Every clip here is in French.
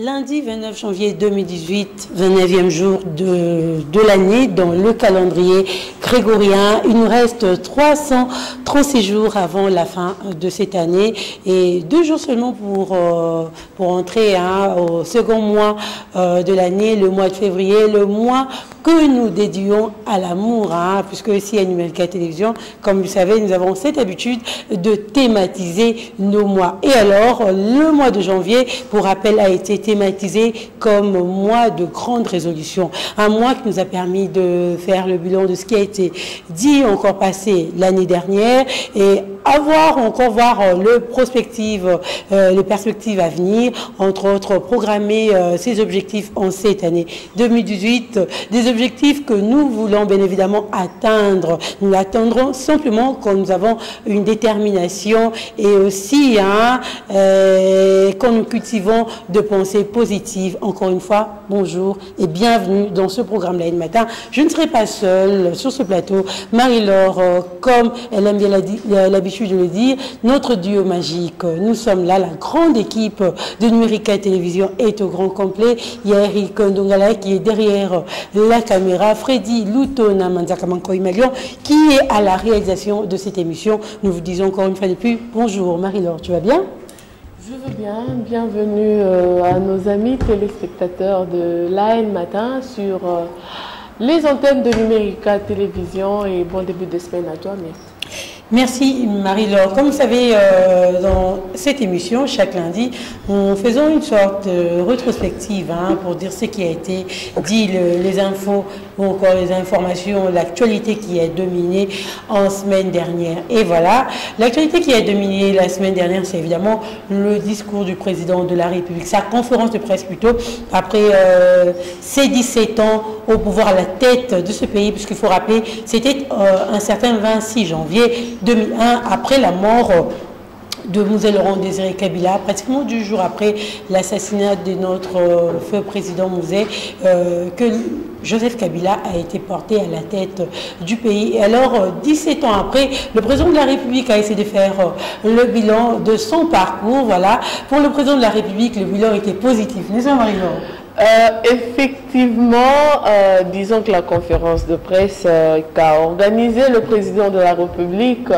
Lundi 29 janvier 2018, 29e jour de l'année dans le calendrier grégorien. Il nous reste 336 jours avant la fin de cette année et 2 jours seulement pour entrer au second mois de l'année, le mois de février, le mois que nous dédions à l'amour, puisque ici à Numérica Télévision, comme vous le savez, nous avons cette habitude de thématiser nos mois. Et alors, le mois de janvier, pour rappel, a été thématisé comme mois de grande résolution. Un mois qui nous a permis de faire le bilan de ce qui a été dit, encore passé l'année dernière, et voir les perspectives à venir, entre autres programmer ses objectifs en cette année 2018, des objectifs que nous voulons bien évidemment atteindre. Nous l'atteindrons simplement quand nous avons une détermination et aussi quand nous cultivons de pensées positives. Encore une fois, bonjour et bienvenue dans ce programme-là le matin. Je ne serai pas seule sur ce plateau. Marie-Laure, comme elle aime bien l'habitude de le dire, notre duo magique. Nous sommes là, la grande équipe de Numérica Télévision est au grand complet. Il y a Eric Ndongala qui est derrière la caméra, Freddy Loutona Manzakamanko-Imalion qui est à la réalisation de cette émission. Nous vous disons encore une fois de plus, bonjour Marie-Laure, tu vas bien? Je veux bien, bienvenue à nos amis téléspectateurs de l'AN Matin sur les antennes de Numérica Télévision et bon début de semaine à toi, merci. Merci Marie-Laure. Comme vous savez, dans cette émission, chaque lundi, nous faisons une sorte de rétrospective pour dire ce qui a été dit, les infos ou encore les informations, l'actualité qui a dominé en semaine dernière. Et voilà, l'actualité qui a dominé la semaine dernière, c'est évidemment le discours du président de la République, sa conférence de presse plutôt, après ses 17 ans au pouvoir à la tête de ce pays, puisqu'il faut rappeler, c'était un certain 26 janvier 2001, après la mort de Mzee Laurent Désiré Kabila, pratiquement 2 jours après l'assassinat de notre feu président Mzee, que Joseph Kabila a été porté à la tête du pays. Et alors, 17 ans après, le président de la République a essayé de faire le bilan de son parcours. Voilà. Pour le président de la République, le bilan était positif, n'est-ce pas Marie-Laure? Effectivement, disons que la conférence de presse qu'a organisée le président de la République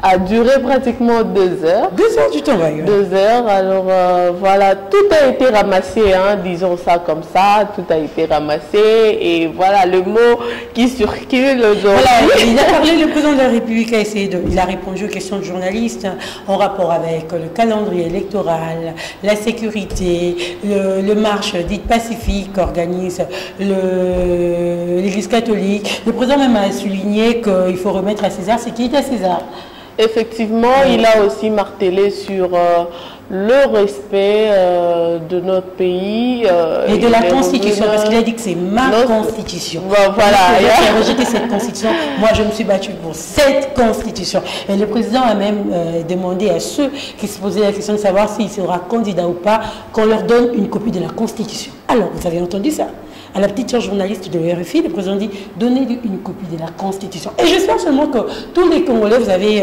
a duré pratiquement 2 heures. 2 heures du temps, d'ailleurs. 2 heures, alors voilà, tout a été ramassé, disons ça comme ça, tout a été ramassé et voilà le mot qui circule aujourd'hui. Voilà, il a parlé, le président de la République il a répondu aux questions de journalistes en rapport avec le calendrier électoral, la sécurité, le marche dite pacifique qu'organise l'Église catholique. Le président même a souligné qu'il faut remettre à César ce qui est à César. Effectivement, il a aussi martelé sur le respect de notre pays. Et de la Constitution, parce qu'il a dit que c'est ma Constitution. Bon, voilà. Il a rejeté cette Constitution. Moi, je me suis battue pour cette Constitution. Et le président a même demandé à ceux qui se posaient la question de savoir s'il sera candidat ou pas, qu'on leur donne une copie de la Constitution. Alors, vous avez entendu ça? À la petite journaliste de RFI, le président dit « Donnez-lui une copie de la Constitution ». Et j'espère seulement que tous les Congolais, vous avez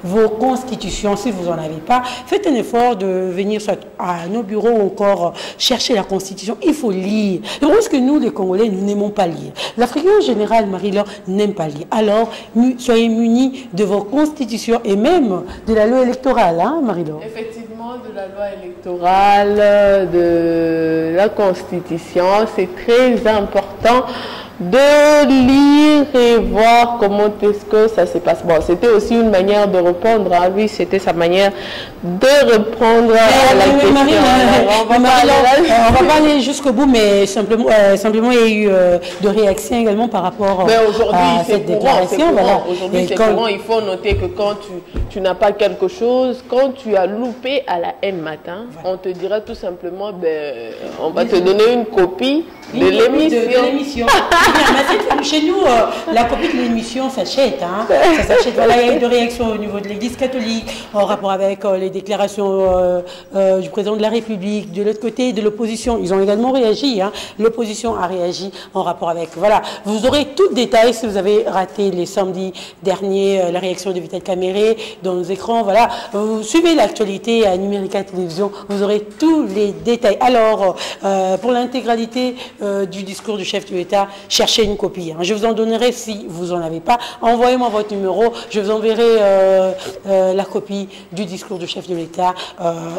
vos constitutions. Si vous n'en avez pas, faites un effort de venir soit à nos bureaux ou encore chercher la Constitution. Il faut lire. Je pense que nous, les Congolais, nous n'aimons pas lire. L'Africain en général, Marie-Laure, n'aime pas lire. Alors, soyez munis de vos constitutions et même de la loi électorale, Marie-Laure. Effectivement, de la loi électorale, de la Constitution, c'est très important de lire et voir comment est-ce que ça se passe. Bon, c'était aussi une manière de répondre à lui, c'était sa manière de répondre à la question. On va pas aller jusqu'au bout, mais simplement il y a eu de réactions également par rapport à cette déclaration. Aujourd'hui, c'est courant. Il faut noter que quand tu n'as pas quelque chose, quand tu as loupé à la M matin, on te dira tout simplement, on va te donner une copie de l'émission. Mais chez nous, la copie de l'émission s'achète. Hein. Ça s'achète. Voilà, il y a eu de réactions au niveau de l'Église catholique en rapport avec les déclarations du président de la République. De l'autre côté, de l'opposition, ils ont également réagi. Hein. L'opposition a réagi en rapport avec. Voilà, vous aurez tout le détail si vous avez raté les samedis derniers la réaction de Vital Caméré dans nos écrans. Voilà, vous suivez l'actualité à Numérica Télévision, vous aurez tous les détails. Alors, pour l'intégralité du discours du chef de l'État, cherchez une copie. Hein. Je vous en donnerai si vous n'en avez pas. Envoyez-moi votre numéro, je vous enverrai la copie du discours du chef de l'État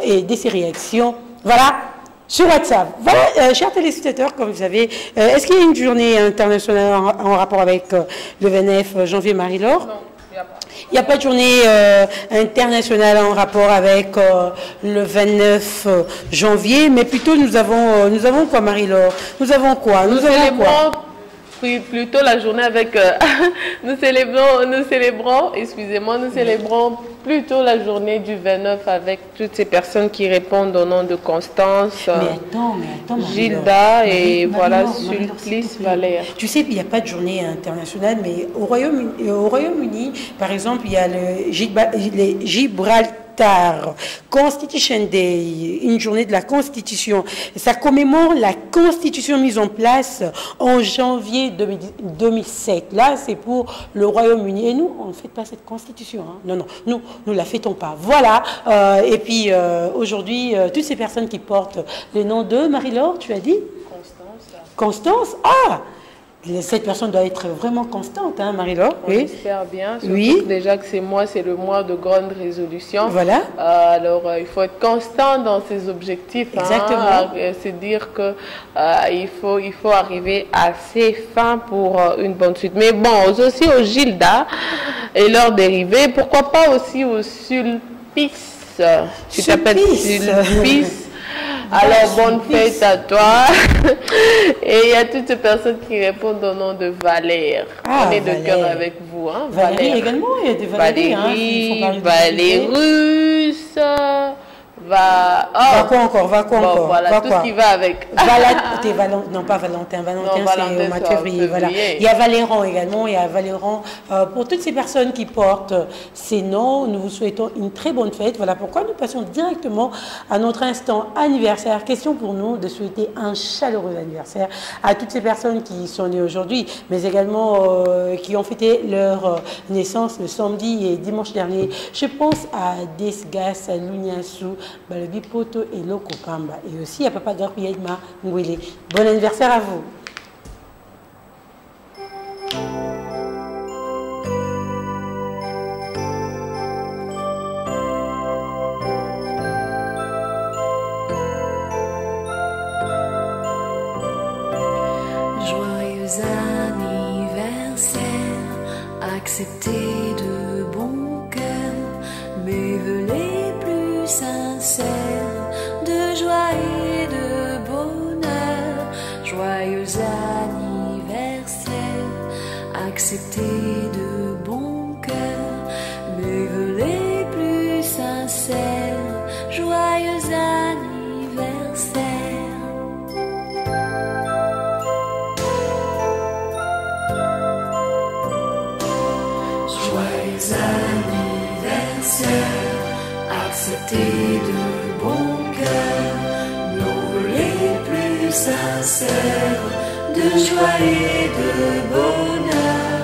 et de ses réactions. Voilà, sur WhatsApp. Voilà, chers téléspectateurs, comme vous savez, est-ce qu'il y a une journée internationale en rapport avec le 29 janvier, Marie-Laure? Non, il n'y a pas. Il n'y a pas de journée internationale en rapport avec le 29 janvier, mais plutôt nous avons quoi, Marie-Laure? Nous avons quoi? Nous célébrons plutôt la journée avec... nous célébrons, excusez-moi, nous célébrons plutôt la journée du 29 avec toutes ces personnes qui répondent au nom de Constance, mais attends, Gilda et voilà, Sulpice Valère. Tu sais, il n'y a pas de journée internationale, mais au Royaume-Uni, par exemple, il y a les Gibraltar Constitution Day, une journée de la Constitution. Ça commémore la Constitution mise en place en janvier 2007. Là, c'est pour le Royaume-Uni. Et nous, on ne fait pas cette Constitution. Hein. Non, non, nous ne la fêtons pas. Voilà. Et puis, aujourd'hui, toutes ces personnes qui portent le nom de Marie-Laure, tu as dit? Constance. Ah! Cette personne doit être vraiment constante, hein, Marie-Laure? On espère bien. Surtout que déjà que c'est le mois de grande résolution. Voilà. Alors, il faut être constant dans ses objectifs. Exactement. Hein, c'est dire que il faut arriver à ses fins pour une bonne suite. Mais bon, aussi au Gilda et leurs dérivés, pourquoi pas aussi au Sulpice. Tu t'appelles Sulpice. Alors, bonne fête à toi. Et il y a toutes ces personnes qui répondent au nom de Valère. On est de cœur avec vous. Hein, Valérie également, il y a des Valérie. Valérus. Va quoi encore? Voilà, tout ce qui va avec. Non, pas Valentin. Valentin, c'est au mois de février. Voilà. Il y a Valéran également. Il y a Valéran. Pour toutes ces personnes qui portent ces noms, nous vous souhaitons une très bonne fête. Voilà pourquoi nous passons directement à notre instant anniversaire. Question pour nous de souhaiter un chaleureux anniversaire à toutes ces personnes qui sont nées aujourd'hui, mais également qui ont fêté leur naissance le samedi et dimanche dernier. Je pense à Desgas, à Luniasu, Balobi Poto et Loko Pamba. Et aussi à Papa Garpiyedma Ngwele. Bon anniversaire à vous. Joyeux anniversaire, acceptez de bon cœur mes vœux les plus sincères de joie et de bonheur. Joyeux anniversaire, acceptez de bon cœur mes vœux les plus sincères. Joyeux anniversaire. Joyeux anniversaire, acceptez de bon cœur nos vœux les plus sincères de joie et de bonheur.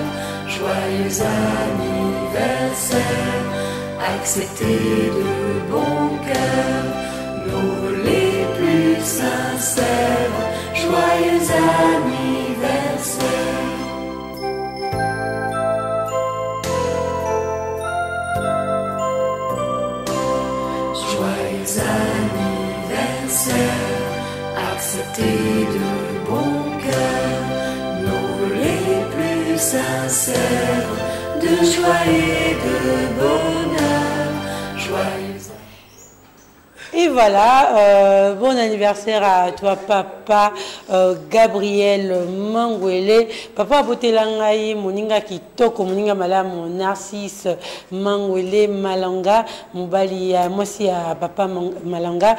Joyeux anniversaire, acceptez de bon cœur nos vœux les plus sincères. Joyeux anniversaire. Joyeux anniversaire, acceptez de bon cœur nos vœux les plus sincères de joie et de bonheur. Joyeux. Et voilà, bon anniversaire à toi, papa Gabriel Mangwele. Papa Abotelangaï, Moninga Kitoko, Moninga Malamu, Narcisse Mangwele Malanga, Mbali, moi aussi à papa Malanga.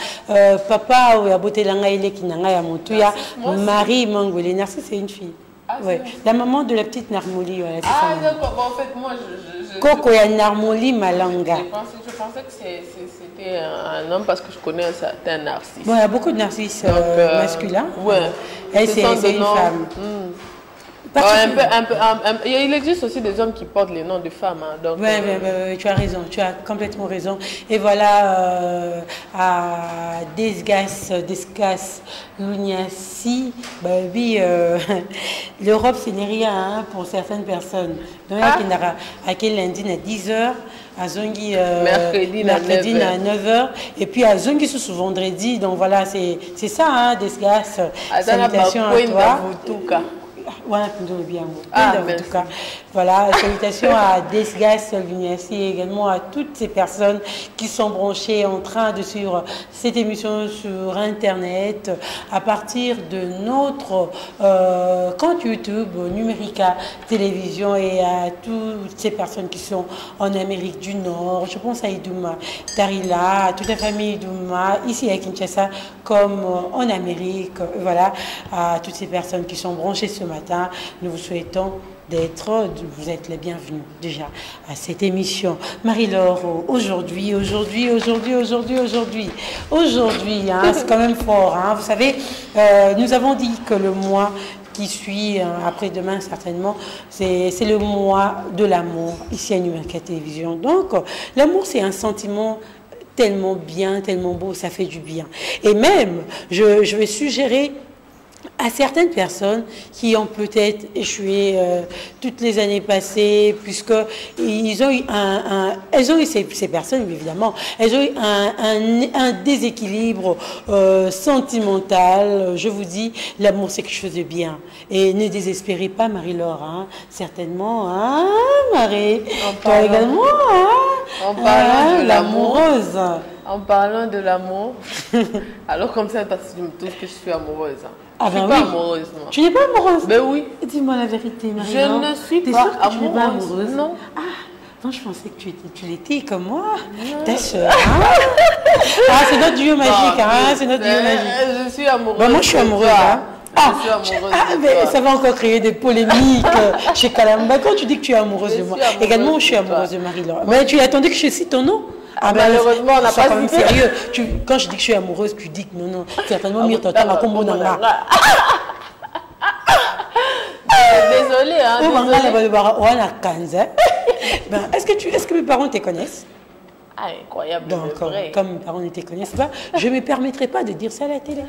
Papa Abotelangaï, Lekinanga, Motuya, Marie Mangwele. Narcisse, c'est une fille. Ah, ouais. La maman de la petite Narmoli, voilà, c'est ah, sa maman. d'accord. Bon, en fait, moi, Coco ya Narmoli Malanga. je pensais que c'était un homme parce que je connais un certain narcisse. Bon, il y a beaucoup de narcisses masculins. Ouais. Elle, c'est une femme. Bon, il existe aussi des hommes qui portent les noms de femmes. Hein, donc, ouais, tu as raison, tu as complètement raison. Et voilà, à Desgas, Luniassi, oui, l'Europe, ce n'est rien hein, pour certaines personnes. Donc, à quel lundi à 10h, à Zongi, mercredi à 9h, et puis à Zongi sous vendredi. Donc voilà, c'est ça, hein, Desgas. Salutations à toi. Ouais, bien. En tout cas, voilà, salutations à Desgas, merci également à toutes ces personnes qui sont branchées en train de suivre cette émission sur Internet à partir de notre compte YouTube Numérica Télévision et à toutes ces personnes qui sont en Amérique du Nord. Je pense à Idouma Tarila, à toute la famille Idouma, ici à Kinshasa, comme en Amérique. Voilà, à toutes ces personnes qui sont branchées ce matin. Nous vous souhaitons vous êtes les bienvenus déjà à cette émission. Marie-Laure, aujourd'hui, hein, c'est quand même fort. Hein, vous savez, nous avons dit que le mois qui suit, après-demain certainement, c'est le mois de l'amour ici à Numérica Télévision. Donc, l'amour, c'est un sentiment tellement bien, tellement beau, ça fait du bien. Et même, je vais suggérer à certaines personnes qui ont peut-être échoué toutes les années passées, puisque ils ont eu ces personnes évidemment, elles ont eu un déséquilibre sentimental. Je vous dis, l'amour c'est quelque chose de bien. Et ne désespérez pas, Marie-Laure, hein, certainement, hein, Marie, toi également, hein, en parlant de l'amoureuse. En parlant de l'amour, alors comme ça, tu me touches que je suis amoureuse. Hein. Ah je ne suis pas amoureuse, moi. Tu n'es pas amoureuse? Ben oui. Dis-moi la vérité, Marie. Je ne suis pas amoureuse. Non. Ah, non, je pensais que tu l'étais comme moi. Ta soeur. Hein? Ah, c'est notre duo magique. Hein? C'est notre duo magique. Je suis amoureuse. Ben, moi, je suis amoureuse. Hein? Mais ça va encore créer des polémiques chez Kalamba. Quand tu dis que tu es amoureuse de moi, également, je suis amoureuse de Marie-Laure. Mais tu attendais que je cite ton nom? Ah, malheureusement, on n'a pas dit sérieux. Quand je dis que je suis amoureuse, tu dis que non. Certainement, Myrthe, t'as ma combo dans la. Désolée, hein. Est-ce que mes parents te connaissent? Ah, incroyable. Donc, comme mes parents ne te connaissent pas, je ne me permettrai pas de dire ça à la télé.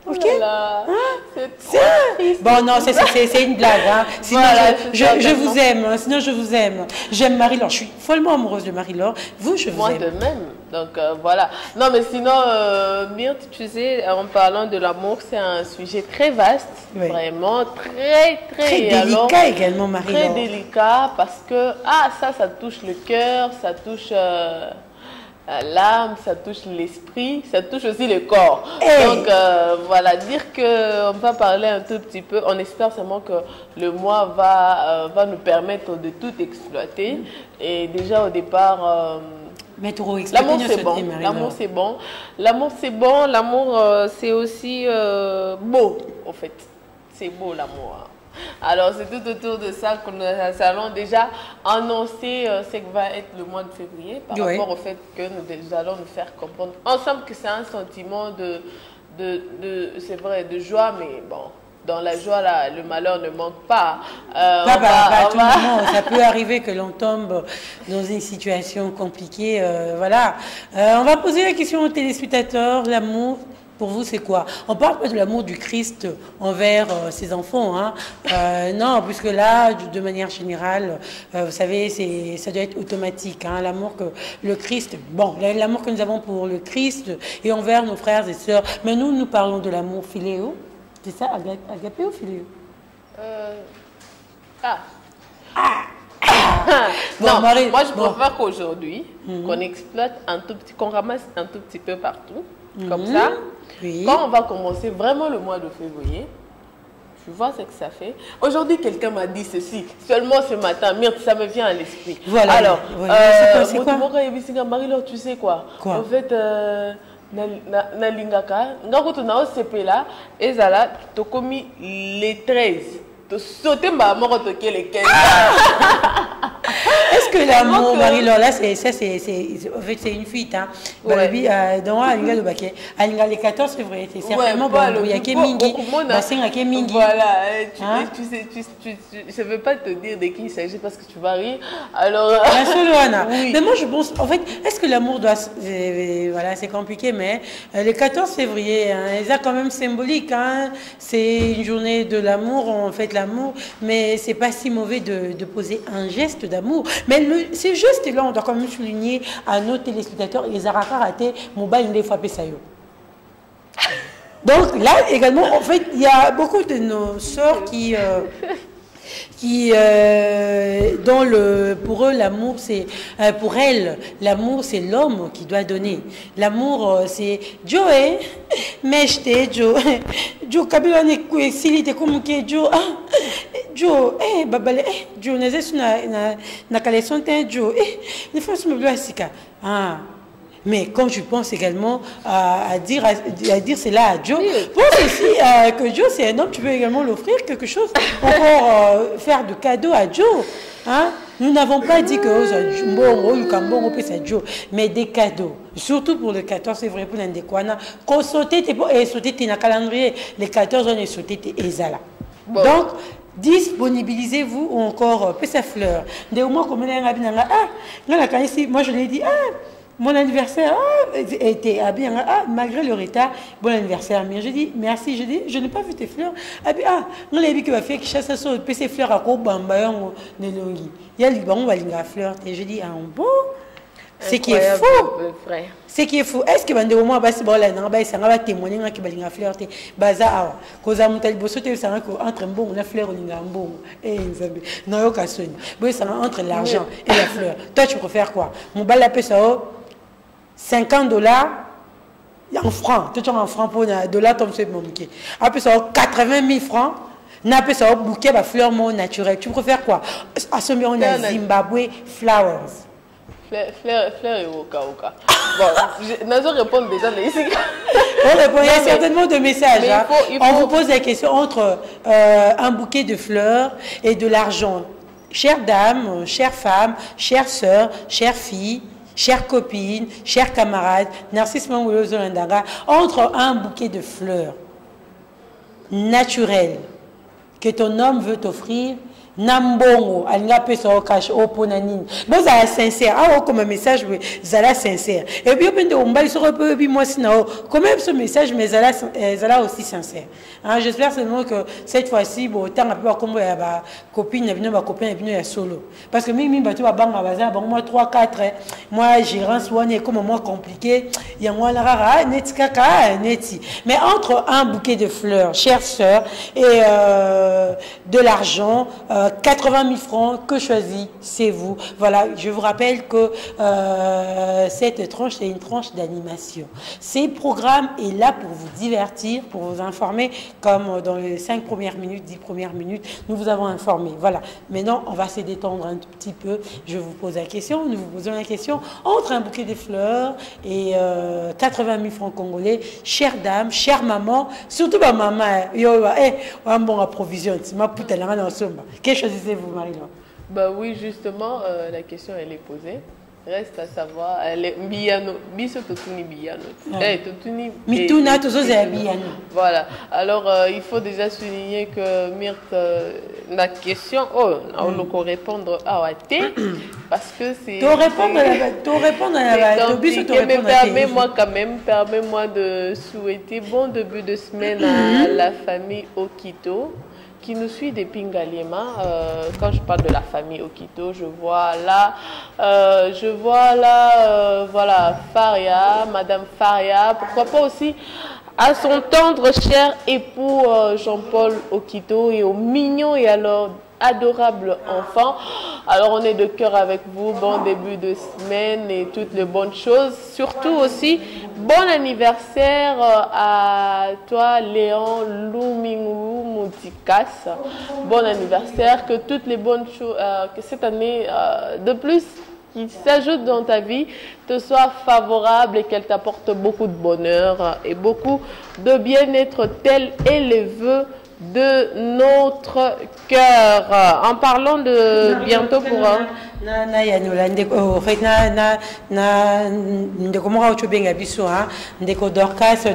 Ok. Voilà. Hein? Bon, non, c'est une blague. Hein. Sinon, voilà, je vous aime. Hein. Sinon, je vous aime. J'aime Marie-Laure. Je suis follement amoureuse de Marie-Laure. Vous, je vous aime. Moi de même. Donc, voilà. Non, mais sinon, Myrthe, tu sais, en parlant de l'amour, c'est un sujet très vaste. Oui. Vraiment très délicat également, Marie-Laure. Très délicat parce que, ça touche le cœur, ça touche... l'âme, ça touche l'esprit, ça touche aussi le corps. Hey. Donc voilà, dire qu'on va parler un tout petit peu, on espère seulement que le mois va nous permettre de tout exploiter. Et déjà au départ, l'amour c'est bon, l'amour c'est bon, l'amour c'est bon, l'amour c'est aussi beau en fait, c'est beau l'amour. Alors, c'est tout autour de ça que nous allons déjà annoncer ce que va être le mois de février par rapport au fait que nous allons nous faire comprendre ensemble que c'est un sentiment c'est vrai, de joie, mais bon, dans la joie, là, le malheur ne manque pas. Tout le monde. Ça peut arriver que l'on tombe dans une situation compliquée. Voilà. On va poser la question aux téléspectateurs, l'amour. Pour vous, c'est quoi? On parle pas de l'amour du Christ envers ses enfants. Hein. Non, puisque là, de manière générale, vous savez, ça doit être automatique. Hein, l'amour que le Christ, bon, l'amour que nous avons pour le Christ et envers nos frères et sœurs. Mais nous parlons de l'amour philéo. C'est ça, agapé ou philéo? Non, Marie, moi je préfère qu'aujourd'hui, qu'on exploite qu'on ramasse un tout petit peu partout. Comme ça, quand on va commencer vraiment le mois de février, tu vois ce que ça fait. Aujourd'hui, quelqu'un m'a dit ceci, seulement ce matin, Myrthe, ça me vient à l'esprit. Voilà. Alors, c'est quoi Marie-Laure, tu sais quoi? En fait, Nalingaka, Ngakutu Nao Sepela, Ezala, Tokomi les 13. sauter ma mort de lesquels. Est-ce que l'amour, Marie-Laure, là, c'est en fait, c'est une fuite, hein. Ouais. Dans le 14 février, c'est certainement bon, il y a qui mingi, mingi. Voilà, tu sais, je ne veux pas te dire de qui il s'agit parce que tu vas rire. Alors, la Solana. Oui. Mais moi, je pense, en fait, est-ce que l'amour doit, voilà, c'est compliqué, mais le 14 février, hein, c'est quand même symbolique, hein. C'est une journée de l'amour, on fait l'amour, mais c'est pas si mauvais de poser un geste d'amour. Mais ces gestes-là, on doit quand même souligner à nos téléspectateurs, les araka ratés, mobile, il faut ça. Donc là, également, en fait, il y a beaucoup de nos sœurs qui pour eux, l'amour, c'est, pour elles, l'amour, c'est l'homme qui doit donner. L'amour, c'est Joe, mais Joe, Joe, Kabila ne kwesili te comme que Joe, Joe, babale, Joe, n'azes na kaleson te Joe, les femmes me bloquent sika, Mais quand je pense également à dire cela à Joe, pense aussi que Joe, c'est un homme, tu peux également l'offrir quelque chose, encore faire de cadeaux à Joe. Hein? Nous n'avons pas dit que Joe, mais des cadeaux. Surtout pour le 14 février pour l'Indékwana. Quand sauter dans calendrier, les 14 on est sauté Ezala. Donc, disponibilisez-vous ou encore sa fleur. Moi, je l'ai dit, mon anniversaire était bien, malgré le retard, bon anniversaire. Mais je dis merci, je dis, je n'ai pas vu tes fleurs. On a dit que va faire que chasse ça, ces fleurs à quoi bambayon nelongi. Il y a les bons valinga fleurs. Et je dis bon, c'est qui est faux. C'est qui est fou. Est-ce que bande au moins basi bola na ba ça va témoigner que balinga fleur te baza awa koza mutali bosote ça entre bon na fleur linga bon nzambe na yo kasoni. Bo ça entre l'argent et la fleur. Toi tu préfères quoi? Mon bal la pesa $50 en francs. Tu en francs pour $, comme c'est mon bouquet. Après ça, 80 000 francs. N'a pas ça bouquet de fleurs naturelles. Tu préfères quoi? À ce moment, on a Zimbabwe Flowers. Fleur et Oka. Bon, nous répondre déjà mais ici. On répond, il y a certainement de messages. Hein. On vous pose la question entre un bouquet de fleurs et de l'argent. Chère dame, chère femme, chère sœur, chère fille, chère copine, chère camarade, Narcisse Mangolo Zolandaga, entre un bouquet de fleurs naturelles que ton homme veut t'offrir, Nambongo, alinga pesa o cash o ponanine. Bon, ça sincère. Comme un message, ça sincère. Et puis, on va sur un peu, moi, sinon, quand même ce message, mais ça aussi sincère. J'espère seulement que cette fois-ci, bon, tant à peu comme ma copine, ma copine est venue à solo. Parce que même, tu vas bang bazar, bon, moi, 3, 4, moi, gérance, one est comme moi compliqué. Il y a moi, la rara, neti kaka, neti. Mais entre un bouquet de fleurs, chère sœur, et de l'argent, 80 000 francs, que choisissez-vous? Voilà, je vous rappelle que cette tranche, c'est une tranche d'animation. Ce programme est là pour vous divertir, pour vous informer, comme dans les 5 premières minutes, 10 premières minutes, nous vous avons informé. Voilà, maintenant, on va se détendre un tout petit peu. Je vous pose la question, nous vous posons la question, entre un bouquet de fleurs et 80 000 francs congolais, chère dame, chère maman, surtout ma maman, un bon approvision, ma poutre, elle a que choisissez-vous, Marie-Laure? Bah oui, justement, la question elle est posée. Reste à savoir, elle est Biyano, Biso Totuni Biyano. Totuni Mituna, Tozo Biyano. Voilà. Alors, il faut déjà souligner que Myrthe, la question, on peut répondre à Waté, parce que c'est. Tu répondre à la permets-moi de souhaiter bon début de semaine à la famille Okito, qui nous suit depuis Ngaliema. Quand je parle de la famille Okito, je vois là, voilà, Faria, Madame Faria, pourquoi pas aussi à son tendre cher époux Jean-Paul Okito et au mignon et alors adorable enfant. Alors on est de cœur avec vous, bon début de semaine et toutes les bonnes choses. Surtout aussi, bon anniversaire à toi Léon Lumingou Moutikas. Bon anniversaire, que toutes les bonnes choses, que cette année de plus qui s'ajoute dans ta vie te soit favorable et qu'elle t'apporte beaucoup de bonheur et beaucoup de bien-être, tel est le vœu de notre cœur. En parlant de bientôt pour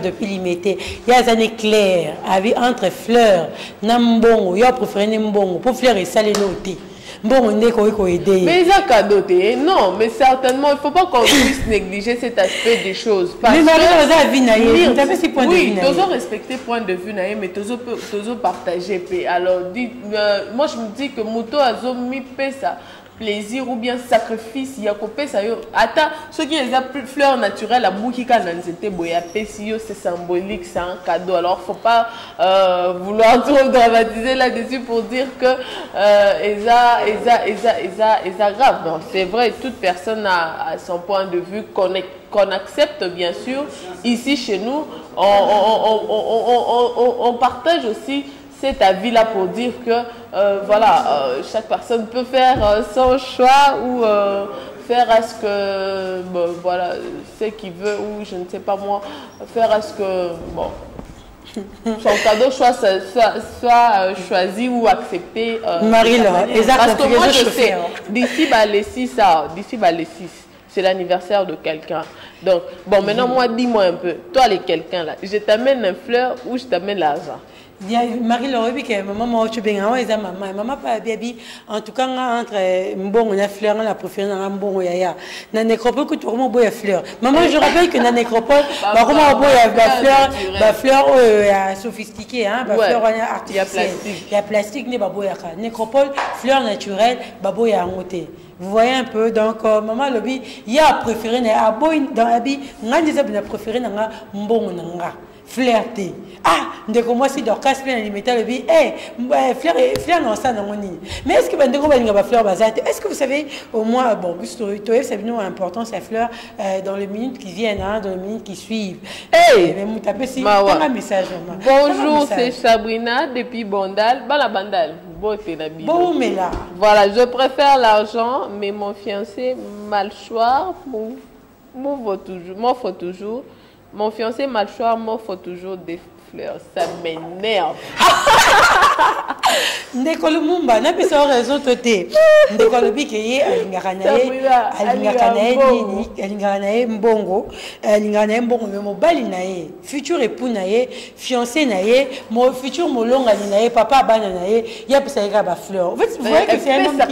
depuis limité il y a des clair avec entre fleurs nambongo yo préféré mbongo pour fleurs et salé noté. Bon, on est quoi aider. Mais il y a cadeau, non, mais certainement, il ne faut pas qu'on puisse négliger cet aspect des choses. Mais Marie, oui, tu dois respecter le point de vue, mais tu dois partager. Alors, moi, je me dis que Moto a mis ça. Plaisir ou bien sacrifice, il y a coupé ça. Attends, ceux qui ont des fleurs naturelles, la moukika nanzete boya pesio, c'est symbolique, c'est un cadeau. Alors, faut pas vouloir trop dramatiser là-dessus pour dire que grave. C'est vrai, toute personne a son point de vue qu'on accepte bien sûr. Ici chez nous, on partage aussi cet avis-là pour dire que voilà, chaque personne peut faire son choix ou faire à ce que, bon, voilà, ce qu'il veut ou je ne sais pas moi, faire à ce que, bon, son cadeau soit choisi ou accepté. Marie-Laure, parce que moi je sais, d'ici les 6, c'est l'anniversaire de quelqu'un. Donc, bon, maintenant, moi, dis-moi un peu, toi, les quelqu'un là, je t'amène une fleur ou je t'amène l'argent? Marie-Laure, maman, tu bien, maman, pas baby. En tout cas, entre bon, on a fleur, on a préféré un bon yaya. Na nécropole, que tu vraiment beau fleur. Maman, je rappelle que na nécropole, comment beau la fleur sophistiquée, hein, fleur artificielle. Il y a plastique, n'est pas beau yaka. Nécropole, fleur naturelle, babo ya ngoté. Vous voyez un peu, donc maman lobby, il y a préféré na boy dans l'habit, on a déjà préféré na bon nanga. Flirter. Ah, dès que moi si Dorcas bien limité le bi, fleur non ça non ni. Mais est-ce que ben deko ba fleur bazate? Est-ce que vous savez au moins bon, toi c'est nous important cette fleur dans les minutes qui viennent hein, dans les minutes qui suivent. Mais vous tapez si un message maman. Bonjour, c'est Sabrina depuis Bandal, la Bandal. Bon mais là. Voilà, je préfère l'argent mais mon fiancé malchoir m'offre toujours. Mon fiancé malchoir m'offre toujours des fleurs. Ça m'énerve. Ndekolo mumba na pesa raison toté. Ndekolo bikeye alinganae mbongo me mobali nae futur époux nae fiancé nae mon futur molonga nae papa bana nae ya pesa eka ba fleur. En fait vous voyez que c'est un homme c'est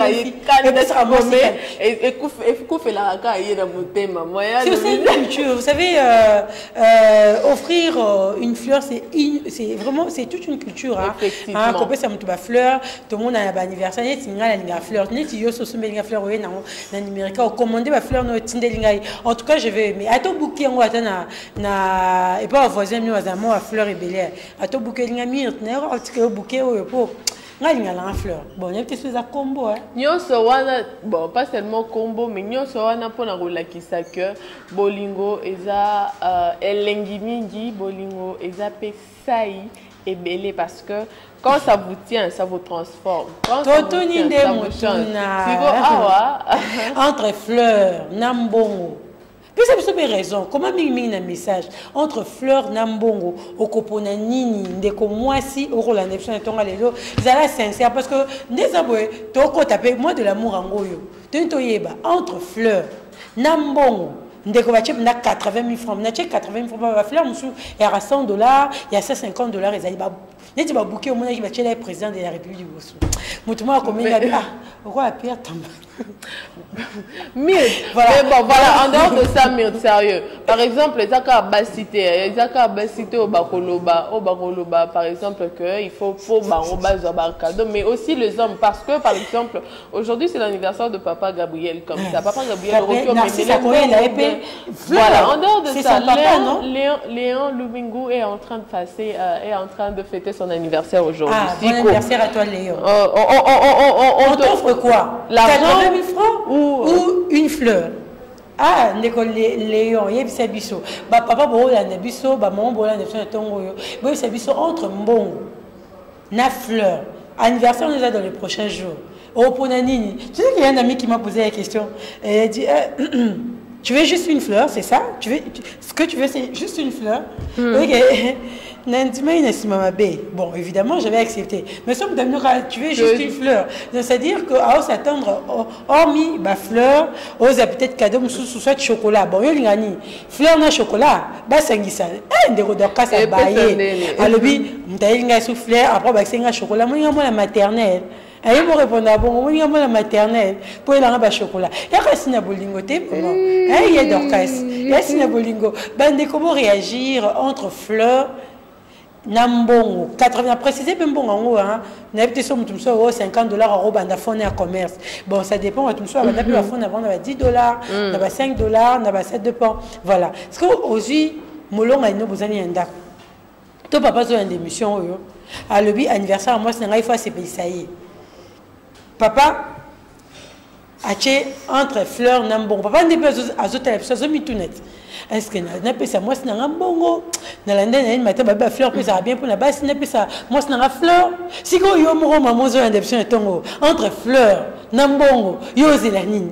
une culture. Vous savez offrir une fleur c'est vraiment c'est toute une culture hein. Hein, ça me touche fleur, tout le monde a un anniversaire, il y a une fleur, il y a une fleur, il y a une numérique, on commande des fleurs, en tout cas je vais, mais à tout bouquet, on va et pas au voisin, nous avons à fleur et bel air, à tout bouquet, il y a myrte, il y a un bouquet, il y a une fleur. Bon, il y a des choses à combo. Bon, pas seulement combo, mais nous avons pour la relakisa que bolingo, eza elengimingi, bolingo, eza pesai et belé parce que quand ça vous tient, ça vous transforme. Quand ça vous tient, ça vous change. Entre fleurs, nambongo. Puis ça me raison. Comment m'y un message entre fleurs nambongo, okopona nini, ndeko moi si au rôle nation tonga lelo, zala sincère parce que ndezabwe toko taper moi de l'amour en goyo. Tento yeba entre fleurs nambongo. Ndeko va chep na 80 000 francs. Na chep 80 000 francs va fleur musu et à $100, il y a $150 et ça n'est pas bouquet au monde qui va chez le président de la République du Bossou. Moutouma combien il y a roi Pierre Tamba. Voilà. Mais bon, voilà, en dehors de ça, sérieux. Par exemple, les acabacité au Bakoloba, par exemple, qu'il faut cadeau, mais aussi les hommes, parce que, par exemple, aujourd'hui, c'est l'anniversaire de Papa Gabriel, comme ça. Papa Gabriel, voilà, en dehors de ça, Léon Lubingu est en train de fêter son anniversaire aujourd'hui. Ah, bon anniversaire à toi, Léon. On t'offre quoi? L'argent 80 000 francs ou une fleur? Ah, Léon, il y a des biso. Papa, il y a des biso, maman, il y a des biso entre mbongo, na fleur. Anniversaire, on est là dans les prochains jours. Au Ponanini, tu sais qu'il y a un ami qui m'a posé la question. Et il dit tu veux juste une fleur, c'est ça? Ce que tu veux, c'est juste une fleur? Ok. Bon, évidemment, j'avais accepté. Mais ça, tu veux juste une fleur. C'est-à-dire qu'à s'attendre, hormis ma fleur, aux peut-être cadeau, soit de chocolat. Bon, il y a une fleur de chocolat. Bah, c'est un des rodeurs casse à bailler. Alors, il y a une souffleur, après, c'est un chocolat. Moi, il y a la maternelle. Elle me répondre bon, il y a la maternelle pour il a chocolat. Il y a Sina Bolingo, il y a Dorcas, il y a Sina Bolingo. Comment réagir entre fleurs, Nambongo, 80, précisé même bon en haut, hein. N'a pas été 50 $, en bande fond et commerce. Bon, ça dépend, tout ça, on a pu la fond avant, on a $10, on a $5, on a 7 dépend. Voilà. Parce qu'aujourd'hui, Molon a une besoin d'un toi, papa, tu as une démission, à l'objet anniversaire, moi, c'est un fois, c'est payé, ça y est. Papa, entre fleurs, nambon. Papa, n'est pas à zota, ça se mit tout net. Est-ce que n'a pas ça, moi, c'est un bongo. Dans la dernière matin, papa, fleur, puis ça va bien pour la base, n'est pas ça. Moi, c'est un fleur. Si vous avez un maman, vous avez une déception, entre fleurs, nambongo, yo, zélanine.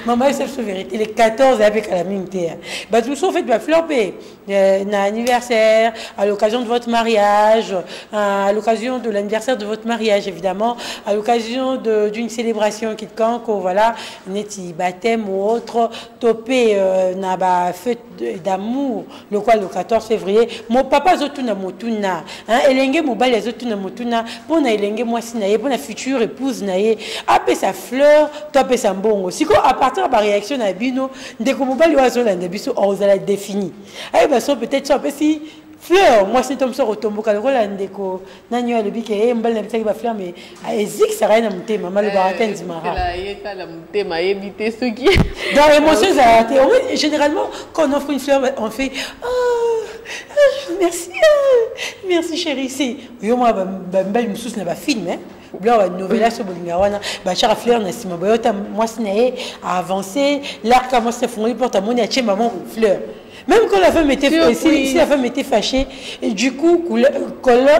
Maman, c'est la vérité. Les 14 avec la même terre. Bah, tout ça, en fait, bah, flopper. Anniversaire, à l'occasion de votre mariage, à l'occasion de l'anniversaire de votre mariage, évidemment, à l'occasion d'une célébration quelconque, voilà, neti baptême ou autre, topé, na ba fête d'amour, le 14 février. Mon papa, zotuna motuna, hein, elenge mobile, zotuna motuna, pour na elenge moi sinaye, pour na future épouse naye, apé sa fleur, topé sa bongo. Si quoi, à partir de la réaction à Bino, dès que mobile oiseau là, on allait définir. Peut-être ça, si fleur, moi c'est comme ça, au tombeau, quand on a un déco, nanyo a le bic et un bel qui va fleur, mais Zik, ça rien à monter, maman le baratin du mara. Dans l'émotion, généralement, quand on offre une fleur, on fait merci, merci chérie. C'est, moi, belle moussous n'a pas film, hein. Blanc, une nouvelle sur Bolingawana, Bachar fleur, n'a pas boyota, moi c'est avancé, l'arc a moi c'est fondé pour ta monnaie, à maman fleur. Même quand la femme était si la femme était fâchée, et du coup, colère,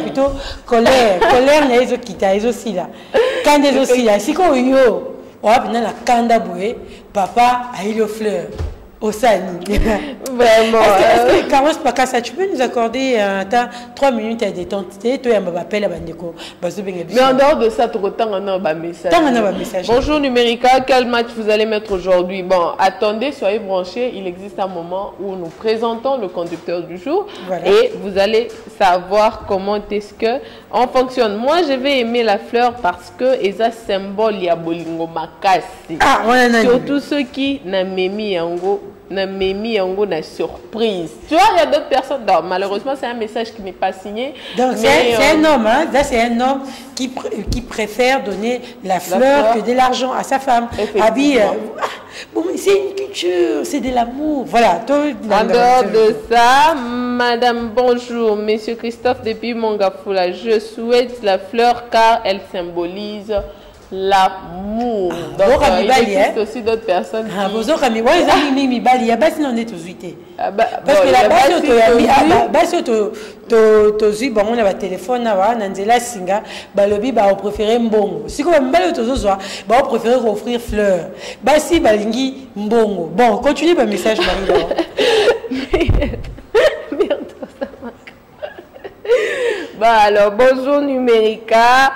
plutôt, colère, les autres qui t'as aussi là. Quand les aussi là, si qu'on yo, on a bien la kanda bouée, papa a eu le fleur. Au Sani. Vraiment. Est-ce que Carlos Pakassa, tu peux nous accorder 3 minutes à détente? Toi, il m'appelle à Bandeko. Mais en dehors de ça, tout le temps, on a un message. Bonjour Numérica, quel match vous allez mettre aujourd'hui? Bon, attendez, soyez branchés. Il existe un moment où nous présentons le conducteur du jour. Voilà. Et vous allez savoir comment est-ce qu'on fonctionne. Moi, je vais aimer la fleur parce que c'est un symbole, il y a Bolingo Makasi. Ah, surtout ceux qui n'ont mis en gros. Na surprise. Tu vois, il y a d'autres personnes. Non, malheureusement, c'est un message qui n'est pas signé. Donc, c'est un homme, hein? Là, c'est un homme qui préfère donner la fleur que de l'argent à sa femme. Bon, c'est une culture, c'est de l'amour. Voilà. En dehors de ça, madame, bonjour. Monsieur Christophe depuis Mongafoula, je souhaite la fleur car elle symbolise l'amour. Donc, il existe aussi d'autres personnes qui... Parce que la base, on a un téléphone, on préfère mbongo. Si on préfère offrir fleurs. Si balingi mbongo. Bon, continue le message, Marie. Bah alors, bonjour Numérica,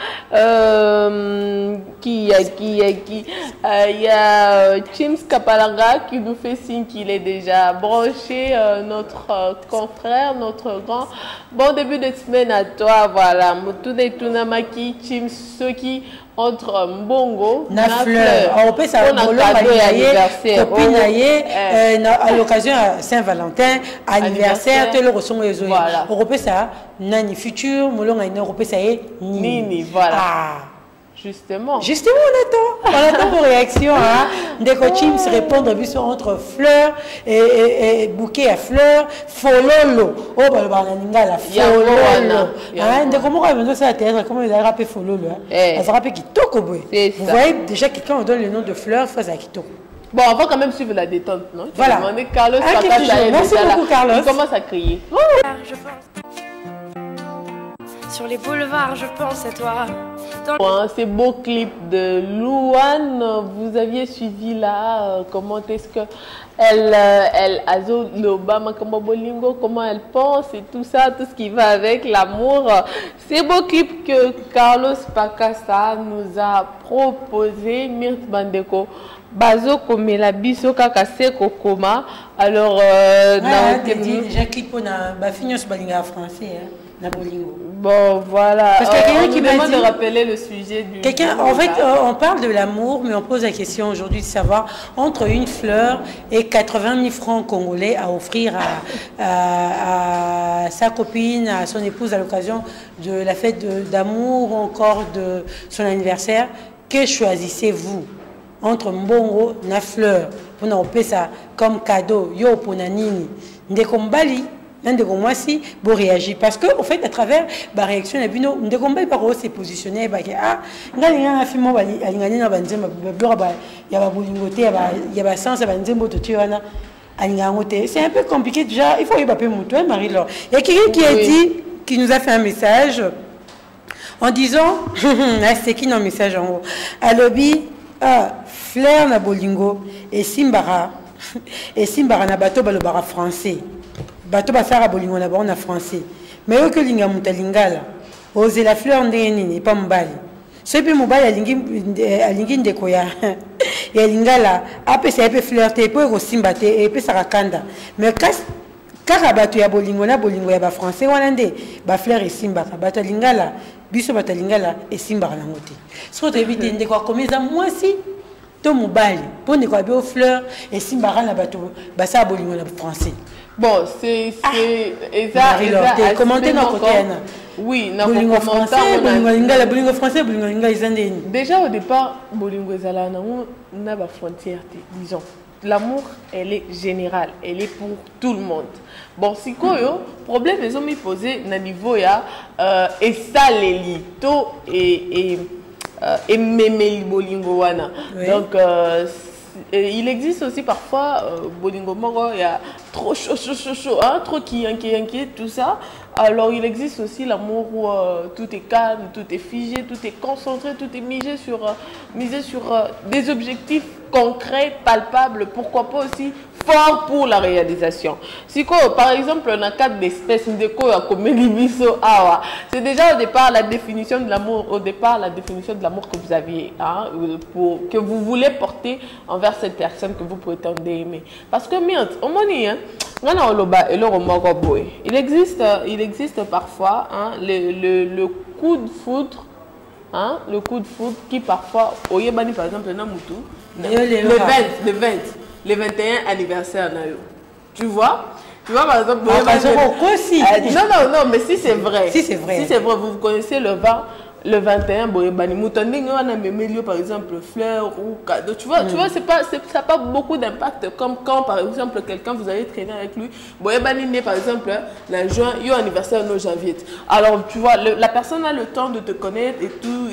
il y a Chims Kapalaga qui nous fait signe qu'il est déjà branché, notre confrère, notre grand. Bon début de semaine à toi, voilà. Moutoune Tunamaki, Chims, ceux qui entre Mbongo, na fleur. On peut savoir à l'occasion à Saint-Valentin, anniversaire, tel reçon les autres. On peut ça, nani futur, molon a une européenne ça est nini, voilà. Justement, on attend vos réactions. Hein? Des coachings se répondre entre fleurs et bouquet à fleurs, fololo. Oh, la fololo. Hein? Comment on va ça comment ils ont rappelé fololo? Ils ont rappelé Kitoko. Vous voyez déjà quelqu'un donne le nom de fleurs, face à Kitoko. Bon, on va quand même suivre la détente, non? Voilà. Carlos, merci beaucoup, Carlos. Il commence à crier. Sur les boulevards, je pense à toi. Ces beaux clips de Louane, vous aviez suivi là, comment est-ce que elle comment elle pense et tout ça, tout ce qui va avec l'amour. Ces beaux clips que Carlos Pakassa nous a proposé, Myrthe Bandeko. Bazo comme la biso kakase kokoma. Alors déjà clip on a fini sur balinga français na bolingo. Bon voilà. Parce que quelqu'un qui m'a de rappeler le sujet du. Quelqu'un en fait on parle de l'amour mais on pose la question aujourd'hui de savoir entre une fleur et 80 000 francs congolais à offrir à sa copine, à son épouse à l'occasion de la fête d'amour ou encore de son anniversaire. Que choisissez-vous? Entre mbongo na fleur pour nous payer ça comme cadeau yo pour nanini ndeko mbali ndeko mwasi bo réagir parce que au fait à travers ba réaction na bino ndeko mbali par se positionner ba ah ngali nga fimo bali alingani na banzemba ba ya ba bolingote ya ba sens ba nzembo to tiwana alingangote c'est un peu compliqué déjà il faut y baper muto Marie-Laure il y a quelqu'un qui a dit qui nous a fait un message en disant c'est qui nos message en haut à lobby fleur na bolingo et simbara na bateau balobara français bateau basara bolingo na na français mais yo que linga mutalingala oser la fleur ndeni pas mbali ce pe mobali alingi ndeko ya lingala apesa epe fleur te po ko simba te epe sarakanda mais kaka bateau ya bolingo na bolingo ya ba français wana nde ba fleur et simbaka bateau lingala biso batalingala et simbara nango te so to éviter ndeko komeza mwasi to mobali pour ne quoi bio fleur et simbara na bateau basa bolingo na français. Bon c'est exact commenter nos côté na oui na bolingo français bolingo français bolingo lingala izandeni déjà au départ bolingo ezala na ba frontière disons. L'amour, elle est générale, elle est pour tout le monde. Bon, si quoi problème ils ont mis posé na niveau ya et ça les lito et memeli bolingo wana. Donc il existe aussi parfois bolingo moro il y a trop chaud hein, trop qui inquiet tout ça. Alors il existe aussi l'amour où tout est calme, tout est figé, tout est concentré, tout est misé sur des objectifs concrets, palpables, pourquoi pas aussi fort pour la réalisation. Si par exemple on a 4 espèces de c'est déjà au départ la définition de l'amour, que vous aviez, hein, que vous voulez porter envers cette personne que vous prétendez aimer. Parce que il existe parfois hein, le coup de foudre, hein, le coup de foudre qui parfois, par exemple, le 21 anniversaire, tu vois par exemple, non, mais si c'est vrai, vous connaissez le 21, par exemple, fleurs ou cadeaux. Tu vois, ça n'a pas beaucoup d'impact. Comme quand, par exemple, quelqu'un, vous allez traîner avec lui. Par exemple, le juin, il y a un anniversaire en janvier. Alors, tu vois, la personne a le temps de te connaître et tout.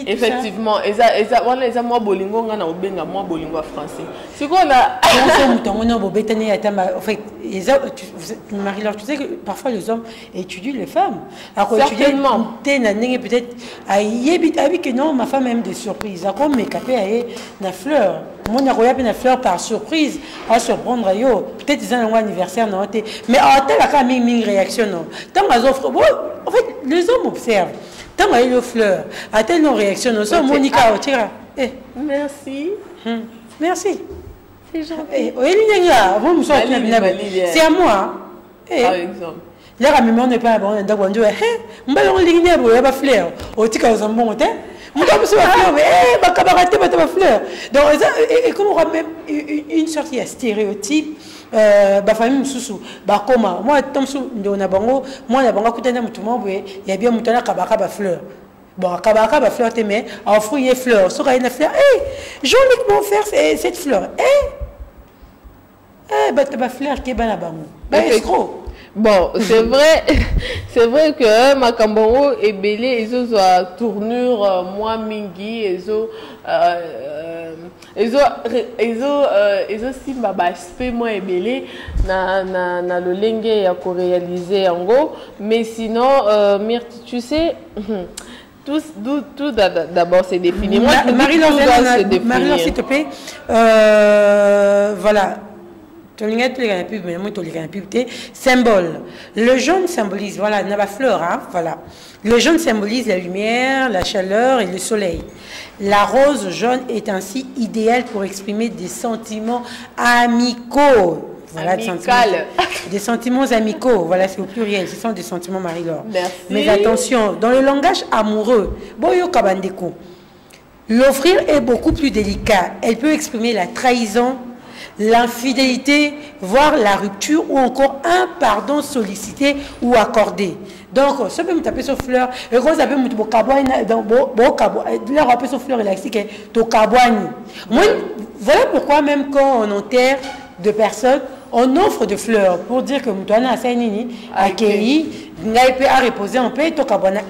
Effectivement, moi, bolingo, moi, bolingo français. C'est quoi, on a. En fait, Marie-Laure, tu sais que parfois les hommes étudient les femmes. Alors, certainement. Peut-être, que non, ma femme aime des surprises. Comme mes capés na fleur. Moi, na une fleur par surprise à surprendre. Peut-être qu'ils ont un anniversaire. Mais en tel cas, une réaction. Tant qu'ils offrent, en fait, les hommes observent. Tant qu'ils ont fleur, à telle non réaction, nous sommes Monica. Merci. Merci. C'est gentil. C'est à moi. Par exemple. Là, la mémoire n'est pas bonne. Donc, on dit, on va l'enligner pour la fleur. Au tika aux ambons, on va se faire fleur. Ma camarade, ma fleur. Donc, et comme on aura même une sortie à stéréotype, bah, famille sous bah, comment moi, Tom sous, on a bango, moi, la bango, coûte un mouton, il y a bien mouton à kabaka fleur. Bon, kabaka va fleur, mais à offrir fleur. Sur une fleur, joli comment faire cette fleur. Bah, ta fleur qui est bien là-bas. Bah, escroc. Bon, c'est vrai, c'est vrai que Makambongo est belé, ils ont tournure moi mingi, ils ont simba baspe moi est belé na le lenge ya ko réaliser en gros, mais sinon Myrthe, tu sais tout d'abord c'est défini. Moi je Marie-Laure, s'il te plaît, voilà. Symbole. Le jaune symbolise, voilà, la fleur, hein, voilà. Le jaune symbolise la lumière, la chaleur et le soleil. La rose jaune est ainsi idéale pour exprimer des sentiments amicaux. Voilà, des sentiments amicaux, voilà, c'est au pluriel, ce sont des sentiments, Marie-Laure. Merci. Mais attention, dans le langage amoureux, Boyo Kabandeko, l'offrir est beaucoup plus délicat. Elle peut exprimer la trahison, l'infidélité, voire la rupture ou encore un pardon sollicité ou accordé. Donc, ça peut me taper sur fleur. Et quand ça peut me taper sur fleur, il a dit que voilà pourquoi même quand on enterre de personnes, on offre de fleurs pour dire que Moutouana Sainini a accueilli, a reposé en paix,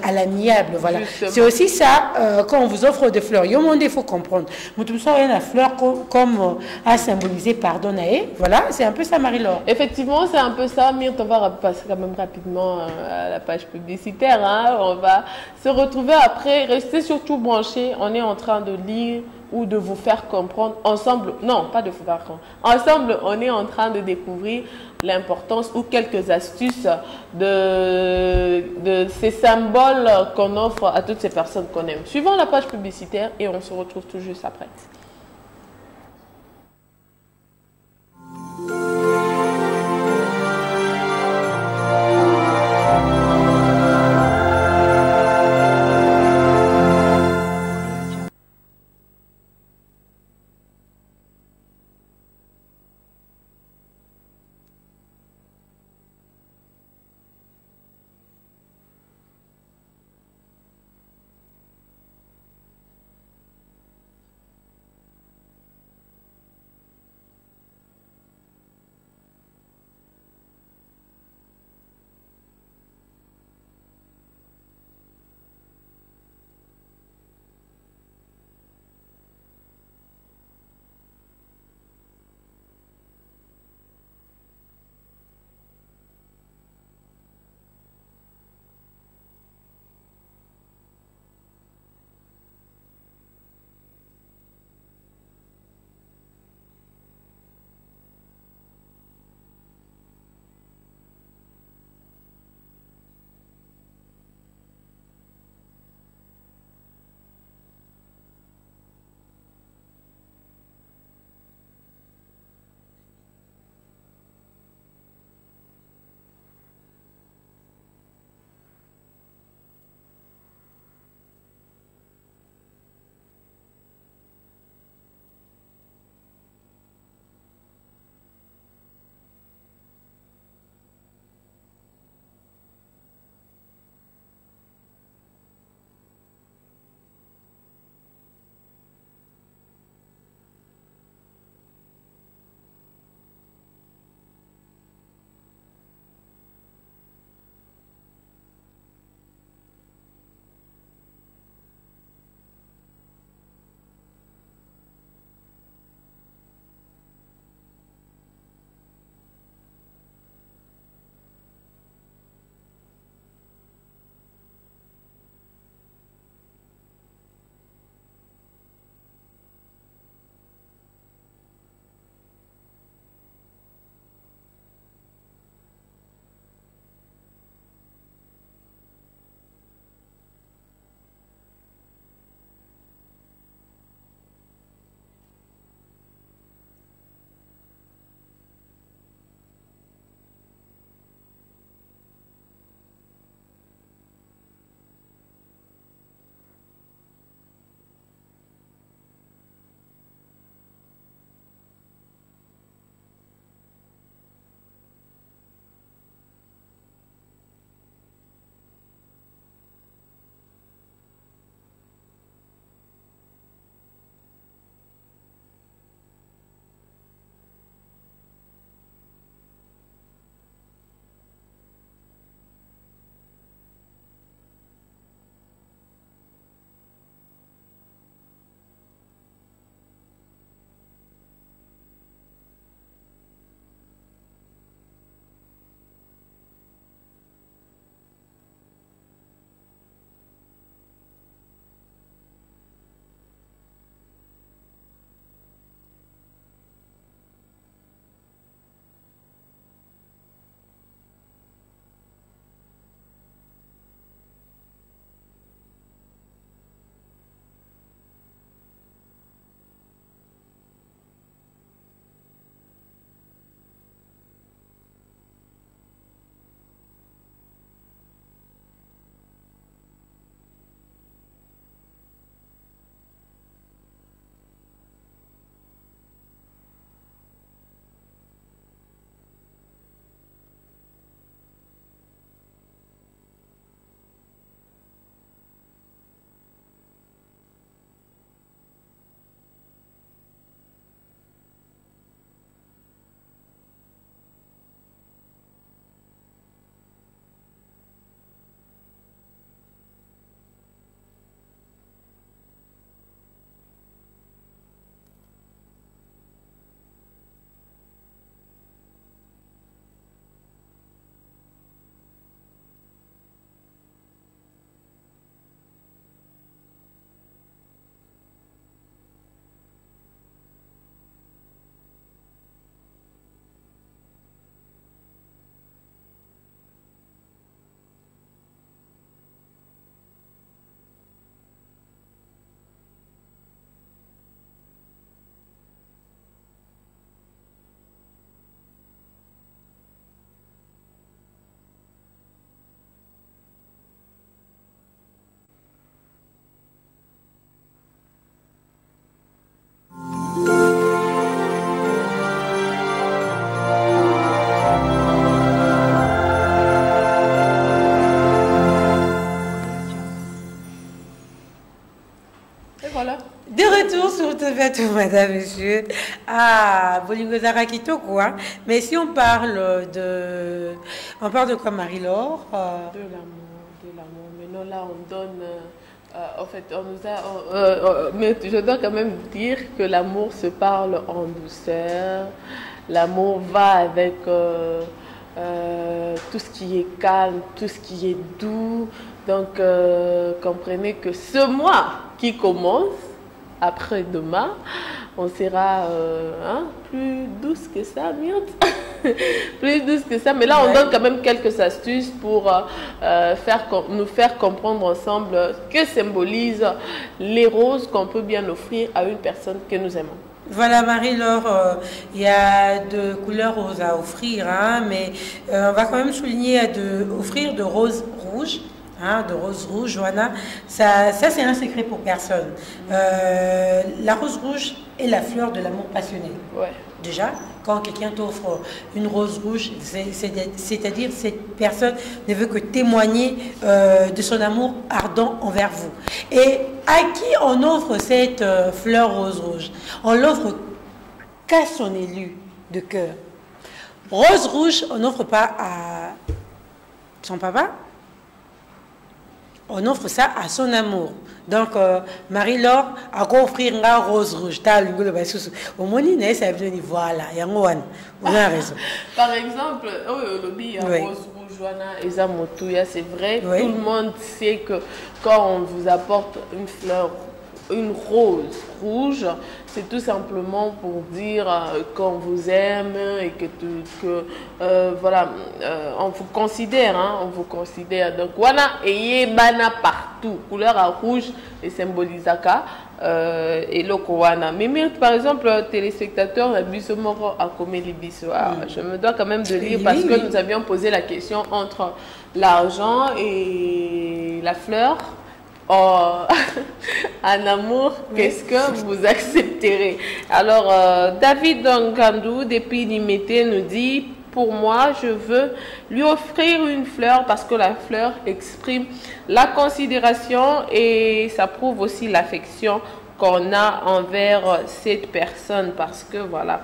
à l'amiable. Voilà. C'est aussi ça, quand on vous offre des fleurs. Il faut comprendre. Moutouana a la fleur comme à symboliser pardon. Voilà, c'est un peu ça, Marie-Laure. Effectivement, c'est un peu ça. Myrthe, on va passer quand même rapidement à la page publicitaire. Hein. On va se retrouver après. Restez surtout branchés. On est en train de lire ou de vous faire comprendre ensemble, non, pas de vous faire comprendre, ensemble, on est en train de découvrir l'importance ou quelques astuces de ces symboles qu'on offre à toutes ces personnes qu'on aime. Suivons la page publicitaire et on se retrouve tout juste après. tout, madame, monsieur. Ah, Bolingozara Kito, quoi. Mais si on parle de... On parle de quoi, Marie-Laure De l'amour. Maintenant, là, on donne... en fait, on nous a... mais je dois quand même dire que l'amour se parle en douceur. L'amour va avec tout ce qui est calme, tout ce qui est doux. Donc, comprenez que ce mois qui commence, après-demain, on sera plus douce que ça, Myrthe. Plus douce que ça. Mais là, on donne quand même quelques astuces pour nous faire comprendre ensemble que symbolisent les roses qu'on peut bien offrir à une personne que nous aimons. Voilà, Marie-Laure, il y a de couleurs roses à offrir, hein, mais on va quand même souligner offrir de roses rouges. Hein, de rose rouge, Johanna, ça c'est un secret pour personne. La rose rouge est la fleur de l'amour passionné. Ouais. Déjà, quand quelqu'un t'offre une rose rouge, c'est-à-dire cette personne ne veut que témoigner de son amour ardent envers vous. Et à qui on offre cette fleur rose rouge? On l'offre qu'à son élu de cœur. Rose rouge, on n'offre pas à son papa. On offre ça à son amour. Donc, Marie-Laure a offrir une rose rouge. Voilà, on a raison. Par exemple, rose rouge, c'est vrai, oui. Tout le monde sait que quand on vous apporte une fleur, une rose rouge, c'est tout simplement pour dire qu'on vous aime et voilà, on vous considère, hein, on vous considère. Donc, voilà, et bana partout, couleur à rouge et symbolise et le Kowana. Mais par exemple, téléspectateurs, je me dois quand même de lire parce que nous avions posé la question entre l'argent et la fleur. Oh, en amour, qu'est-ce que vous accepterez? Alors, David Ngandou, depuis Nimété, nous dit, pour moi, je veux lui offrir une fleur parce que la fleur exprime la considération et ça prouve aussi l'affection qu'on a envers cette personne parce que, voilà,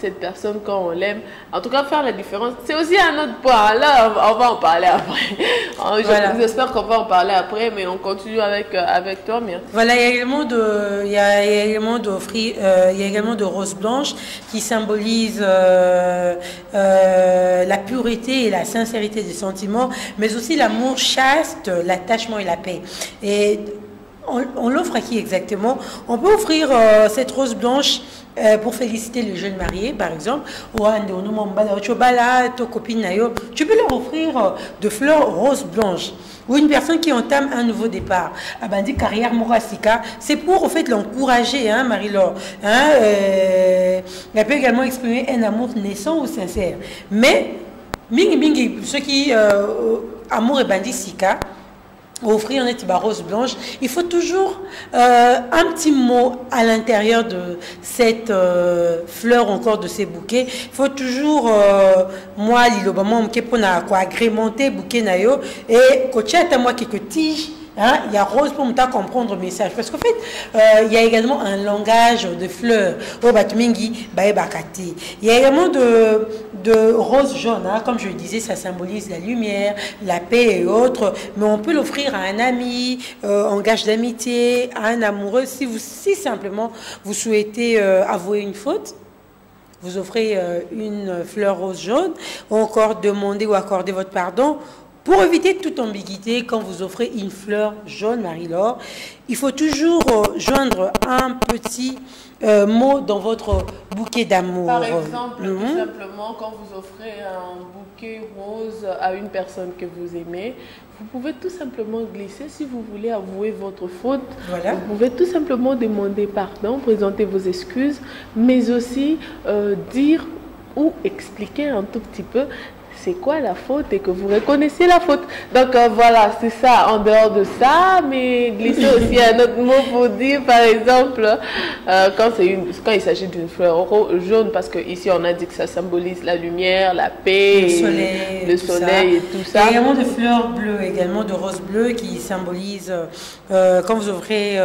cette personne, quand on l'aime, en tout cas faire la différence, c'est aussi un autre point. Là, on va en parler après. Voilà. J'espère qu'on va en parler après, mais on continue avec toi, Myrthe. Voilà, il y a également de roses blanches qui symbolisent la pureté et la sincérité des sentiments, mais aussi l'amour chaste, l'attachement et la paix. Et on l'offre à qui exactement? On peut offrir cette rose blanche pour féliciter le jeune marié, par exemple. Tu peux leur offrir de fleurs roses blanches. Ou une personne qui entame un nouveau départ. Abandi carrière Morasika, c'est pour en fait l'encourager, hein, Marie-Laure. Hein, elle peut également exprimer un amour naissant ou sincère. Mais, ceux qui amour et bandi sika, offrir une rose blanche, il faut toujours un petit mot à l'intérieur de cette fleur, encore de ces bouquets. Il faut toujours, moi, pour agrémenter bouquet nayo et à moi quelques tiges. Hein, il y a rose pour me comprendre le message. Parce qu'en fait, il y a également un langage de fleurs. Il y a également de rose jaune. Hein, comme je le disais, ça symbolise la lumière, la paix et autres. Mais on peut l'offrir à un ami, en gage d'amitié, à un amoureux. Si simplement vous souhaitez avouer une faute, vous offrez une fleur rose jaune, ou encore demander ou accorder votre pardon. Pour éviter toute ambiguïté, quand vous offrez une fleur jaune, Marie-Laure, il faut toujours joindre un petit mot dans votre bouquet d'amour. Par exemple, tout simplement, quand vous offrez un bouquet rose à une personne que vous aimez, vous pouvez tout simplement glisser, si vous voulez avouer votre faute, voilà. Vous pouvez tout simplement demander pardon, présenter vos excuses, mais aussi dire ou expliquer un tout petit peu c'est quoi la faute et que vous reconnaissez la faute. Donc voilà, c'est ça en dehors de ça, mais glisser aussi un autre mot pour dire, par exemple, quand il s'agit d'une fleur jaune, parce qu'ici on a dit que ça symbolise la lumière, la paix, le soleil et tout ça. Il y a également de fleurs bleues, également de roses bleues qui symbolisent, quand vous offrez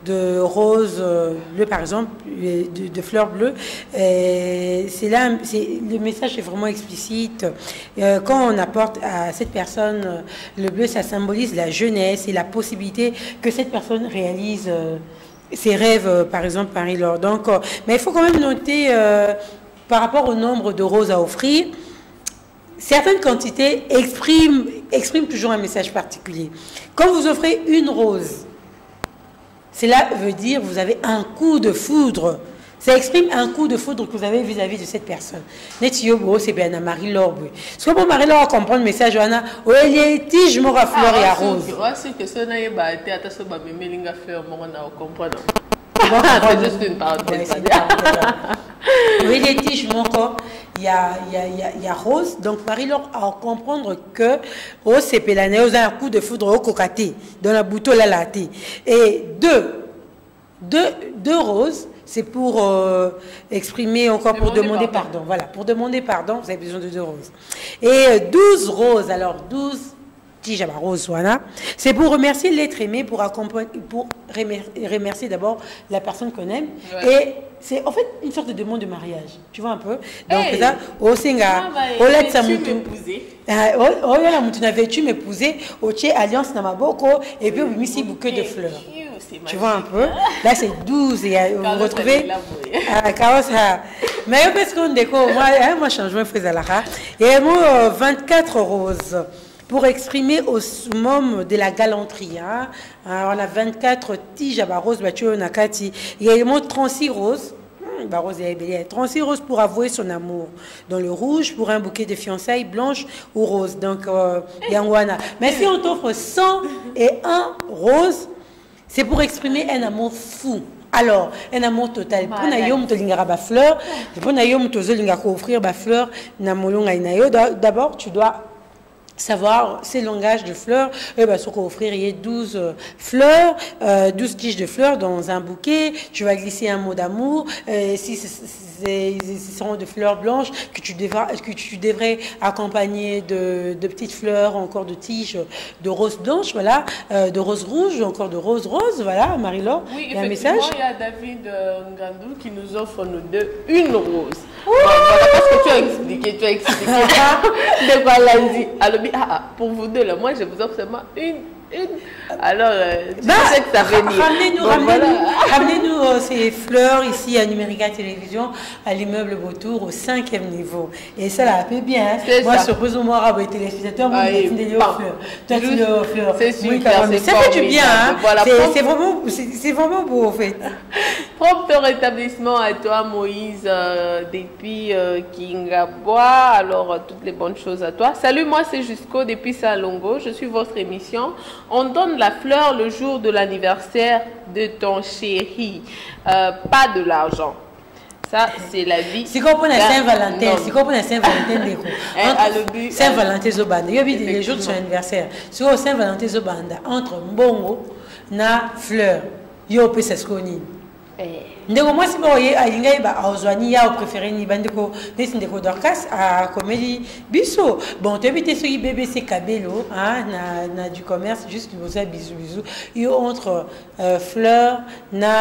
de rose bleu, par exemple, de fleurs bleues. C'est là, le message est vraiment explicite. Quand on apporte à cette personne le bleu, ça symbolise la jeunesse et la possibilité que cette personne réalise ses rêves, par exemple, Marie-Laure. Donc, mais il faut quand même noter, par rapport au nombre de roses à offrir, certaines quantités expriment toujours un message particulier. Quand vous offrez une rose, cela veut dire que vous avez un coup de foudre. Ça exprime un coup de foudre que vous avez vis-à-vis de cette personne. C'est bien Marie-Laure. Ce que Marie-Laure comprend le message, Johanna, il est tige, mora fleur et rose. C'est que ça n'a pas été attention à mes fleurs, on comprend. C'est juste une parenthèse. Oui, les tiges, mon corps, il y a rose. Donc, Marie-Laure a comprendre que c'est pélané, on a un coup de foudre au cocaté, dans la bouteille la latte. Et deux roses, c'est pour exprimer encore, pour demander pardon. Voilà, pour demander pardon, vous avez besoin de 2 roses. Et 12 roses, alors 12 tiges à rose, voilà. C'est pour remercier l'être aimé, pour remercier d'abord la personne qu'on aime. Ouais. Et c'est en fait une sorte de demande de mariage, tu vois un peu. Donc ça, au Singa, au let ça tu n'avais tu m'épouser, au tché alliance na maboko et puis au misi bouquet de fleurs. Tu vois un peu. Là c'est 12 et vous retrouvez mais parce qu'on déco moi changement faisait la et moi 24 roses. Pour exprimer au summum de la galanterie. Hein. Alors, on a 24 tiges à rose, nakati. Il y a également 36 roses. 36 roses pour avouer son amour. Dans le rouge, pour un bouquet de fiançailles blanches ou roses. Donc, Yangwana. Mais si on t'offre 101 roses, c'est pour exprimer un amour fou. Alors, un amour total. Pour naïom, tu linga ba fleur. Pour naïom, tu linga offrir ba fleur. D'abord, tu dois savoir ces langages de fleurs. Ce qu'on offrir, il y a 12 fleurs, 12 tiges de fleurs dans un bouquet. Tu vas glisser un mot d'amour. Si ce sont de fleurs blanches que tu devrais accompagner de petites fleurs, encore de tiges de roses blanches, voilà, de roses rouges, encore de roses roses, voilà, Marie-Laure. Oui, il y a un message. Il y a David Ngandou qui nous offre nous deux une rose. Voilà, parce que tu as expliqué. De quoi lundi. Alors, pour vous deux, là, moi, je vous offre seulement une. Alors, je sais que ça veut dire. Ramenez-nous ces fleurs ici à Numérica Télévision, à l'immeuble Beautour, au 5e niveau. Et ça, là, fait bien. Hein. Moi, sur Besoin Moi, les téléspectateurs, moi, je des fleurs. Toi, tu le fleurs. C'est super. Ça fait du bien. Hein. Voilà, c'est vraiment beau, en fait. Propre rétablissement à toi, Moïse, depuis Kingabois. Alors, toutes les bonnes choses à toi. Salut, moi, c'est Jusco depuis Salongo. Je suis votre émission. On donne la fleur le jour de l'anniversaire de ton chéri. Pas de l'argent. Ça, c'est la vie. C'est comme pour la Saint-Valentin. C'est comme pour la Saint-Valentin. Saint-Valentin Zobanda. Il y a les jours de son anniversaire. C'est au Saint-Valentin Zobanda. Entre Mbongo na fleur. Il y a ndeko mwasi ba oye alingai ba ozwani ya préféré ni bandeko desi ndeko Dorcas a comeli biso bon tu habite sur BBC Kabelo hein na du commerce juste que vous avez bisous il entre fleur na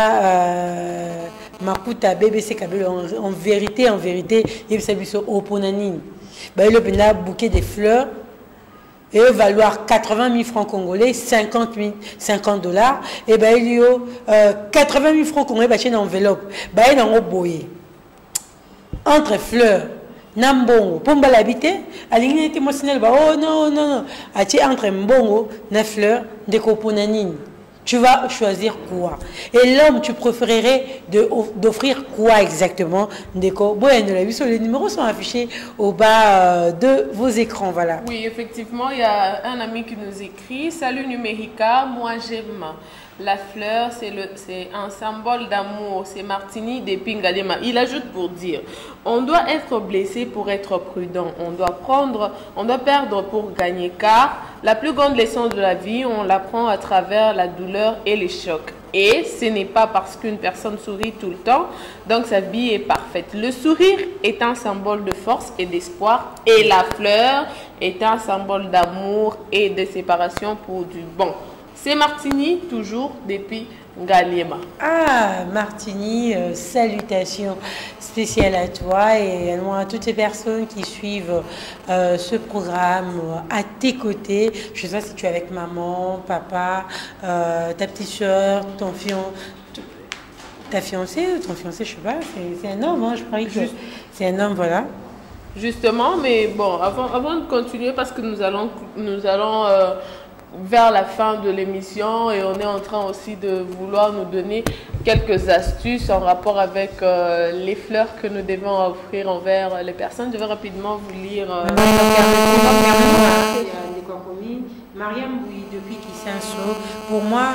makuta BBC Kabelo en vérité il s'est biso oponanine ba le bena bouquet de fleurs et valoir 80 000 francs congolais, 50 $, et ben il y a 80 000 francs congolais dans une enveloppe. Ben il y a un boyer. Entre fleurs, Nambongo, Pomba l'habité, à l'ingénieur émotionnel, oh non, entre Mbongo, na fleur, de Koponanine. Tu vas choisir quoi? Et l'homme, tu préférerais d'offrir quoi exactement? Les numéros sont affichés au bas de vos écrans, voilà. Oui, effectivement, il y a un ami qui nous écrit. Salut Numérica, moi j'aime la fleur, c'est un symbole d'amour. C'est Martini de Pingadema. Il ajoute pour dire, on doit être blessé pour être prudent. On doit perdre pour gagner, car la plus grande leçon de la vie, on l'apprend à travers la douleur et les chocs. Et ce n'est pas parce qu'une personne sourit tout le temps, donc sa vie est parfaite. Le sourire est un symbole de force et d'espoir, et la fleur est un symbole d'amour et de séparation pour du bon. C'est Martini, toujours depuis Ngaliema. Ah, Martini, salutations spéciales à toi et à toutes les personnes qui suivent ce programme à tes côtés. Je ne sais pas si tu es avec maman, papa, ta petite soeur, ta fiancée ou ton fiancé, je ne sais pas. C'est un homme, hein, je crois que c'est un homme, voilà. Justement, mais bon, avant de continuer, parce que nous allons vers la fin de l'émission et on est en train aussi de vouloir nous donner quelques astuces en rapport avec les fleurs que nous devons offrir envers les personnes. Je vais rapidement vous lire. Mariam, oui, depuis qu'il s'est un saut, pour moi,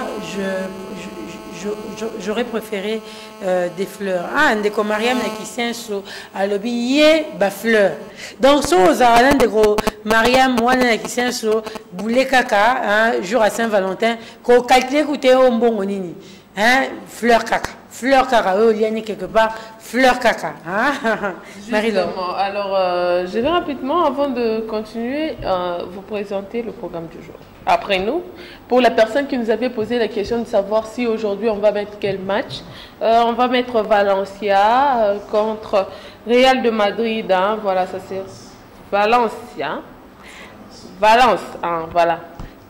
j'aurais préféré des fleurs. Ah, ndeko Mariam qui s'est un saut à l'obéier, bah fleurs. Donc, so aux aralans de gros Mariam, wana qui s'est un saut, boulé caca, jour à Saint-Valentin, qu'on calcule écouter au bon nini, hein, fleurs caca. Fleur caca, il y a quelque part, fleur caca. Hein? Justement, alors je vais rapidement, avant de continuer, vous présenter le programme du jour. Après nous, pour la personne qui nous avait posé la question de savoir si aujourd'hui on va mettre quel match, on va mettre Valencia contre Real de Madrid. Hein, voilà, ça c'est Valencia. Valence, hein, voilà.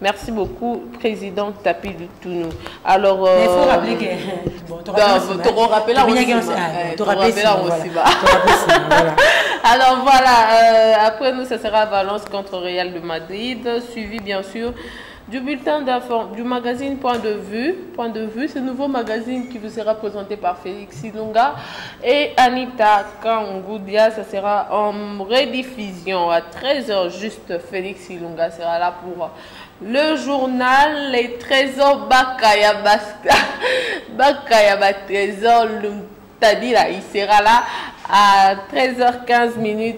Merci beaucoup, président Tapi du Tounou. Alors, mais il faut rappeler que... Bon, tu rappelles là aussi. Alors voilà, après nous, ça sera Valence contre Real de Madrid, suivi bien sûr du bulletin du magazine Point de Vue, ce nouveau magazine qui vous sera présenté par Félix Ilunga et Anita Kangoudia. Ça sera en rediffusion à 13h juste. Félix Ilunga sera là pour le journal Les Trésors Bakaya Trésor Luntadira. Il sera là à 13h15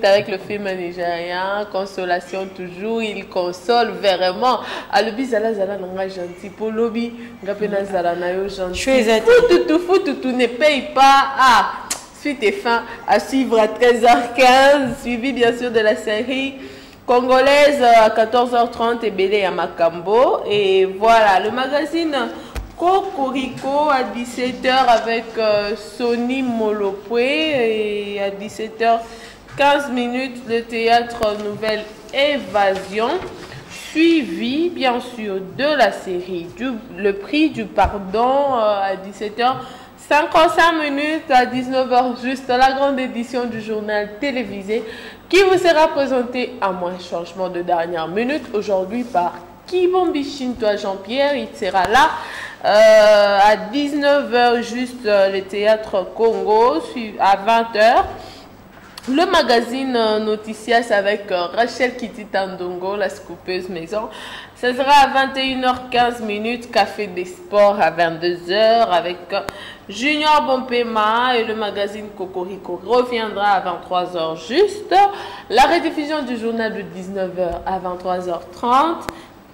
avec le film nigérien Consolation toujours. Il console vraiment. Alobi zala zala nanga gentil pour lobby ngapena zala na yo gentil. Foutou ne paye pas. Ah, suite et fin à suivre à 13h15, suivi bien sûr de la série congolaise à 14h30 et Bélé à Makambo. Et voilà, le magazine Cocorico à 17h avec Sony Molopwe et à 17h15 le théâtre Nouvelle Évasion, suivi bien sûr de la série Le Prix du Pardon à 17h. 55 à 19h juste la grande édition du journal télévisé qui vous sera présenté à moins changement de dernière minute aujourd'hui par Kibombi Shintoa Jean-Pierre. Il sera là à 19h juste le théâtre Congo à 20h. Le magazine Noticias avec Rachel Kititandongo, la scoopeuse maison. Ça sera à 21h15 Café des Sports à 22h avec Junior Bompema et le magazine Cocorico reviendra à 23h juste. La rediffusion du journal de 19h à 23h30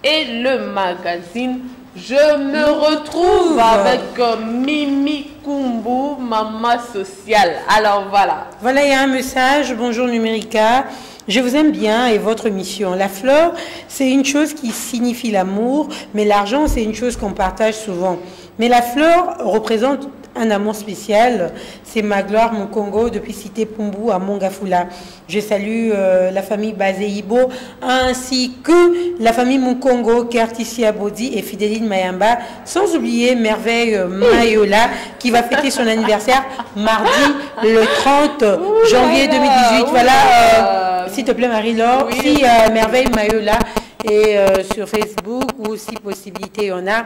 et le magazine Je me retrouve avec Mimi Kumbu, Maman Sociale. Alors voilà. Voilà, il y a un message. Bonjour Numérica. Je vous aime bien et votre mission. La fleur, c'est une chose qui signifie l'amour, mais l'argent, c'est une chose qu'on partage souvent. Mais la fleur représente un amour spécial. C'est Magloire, mon Congo, depuis Cité Pumbu à Mongafula. Je salue la famille Bazeibo ainsi que la famille Mukongo, Kerticia Bodi et Fidéline Mayamba, sans oublier Merveille Mayola qui va fêter son anniversaire mardi le 30 janvier 2018. Voilà, s'il te plaît Marie-Laure, si Merveille Mayola est sur Facebook ou si possibilité on a,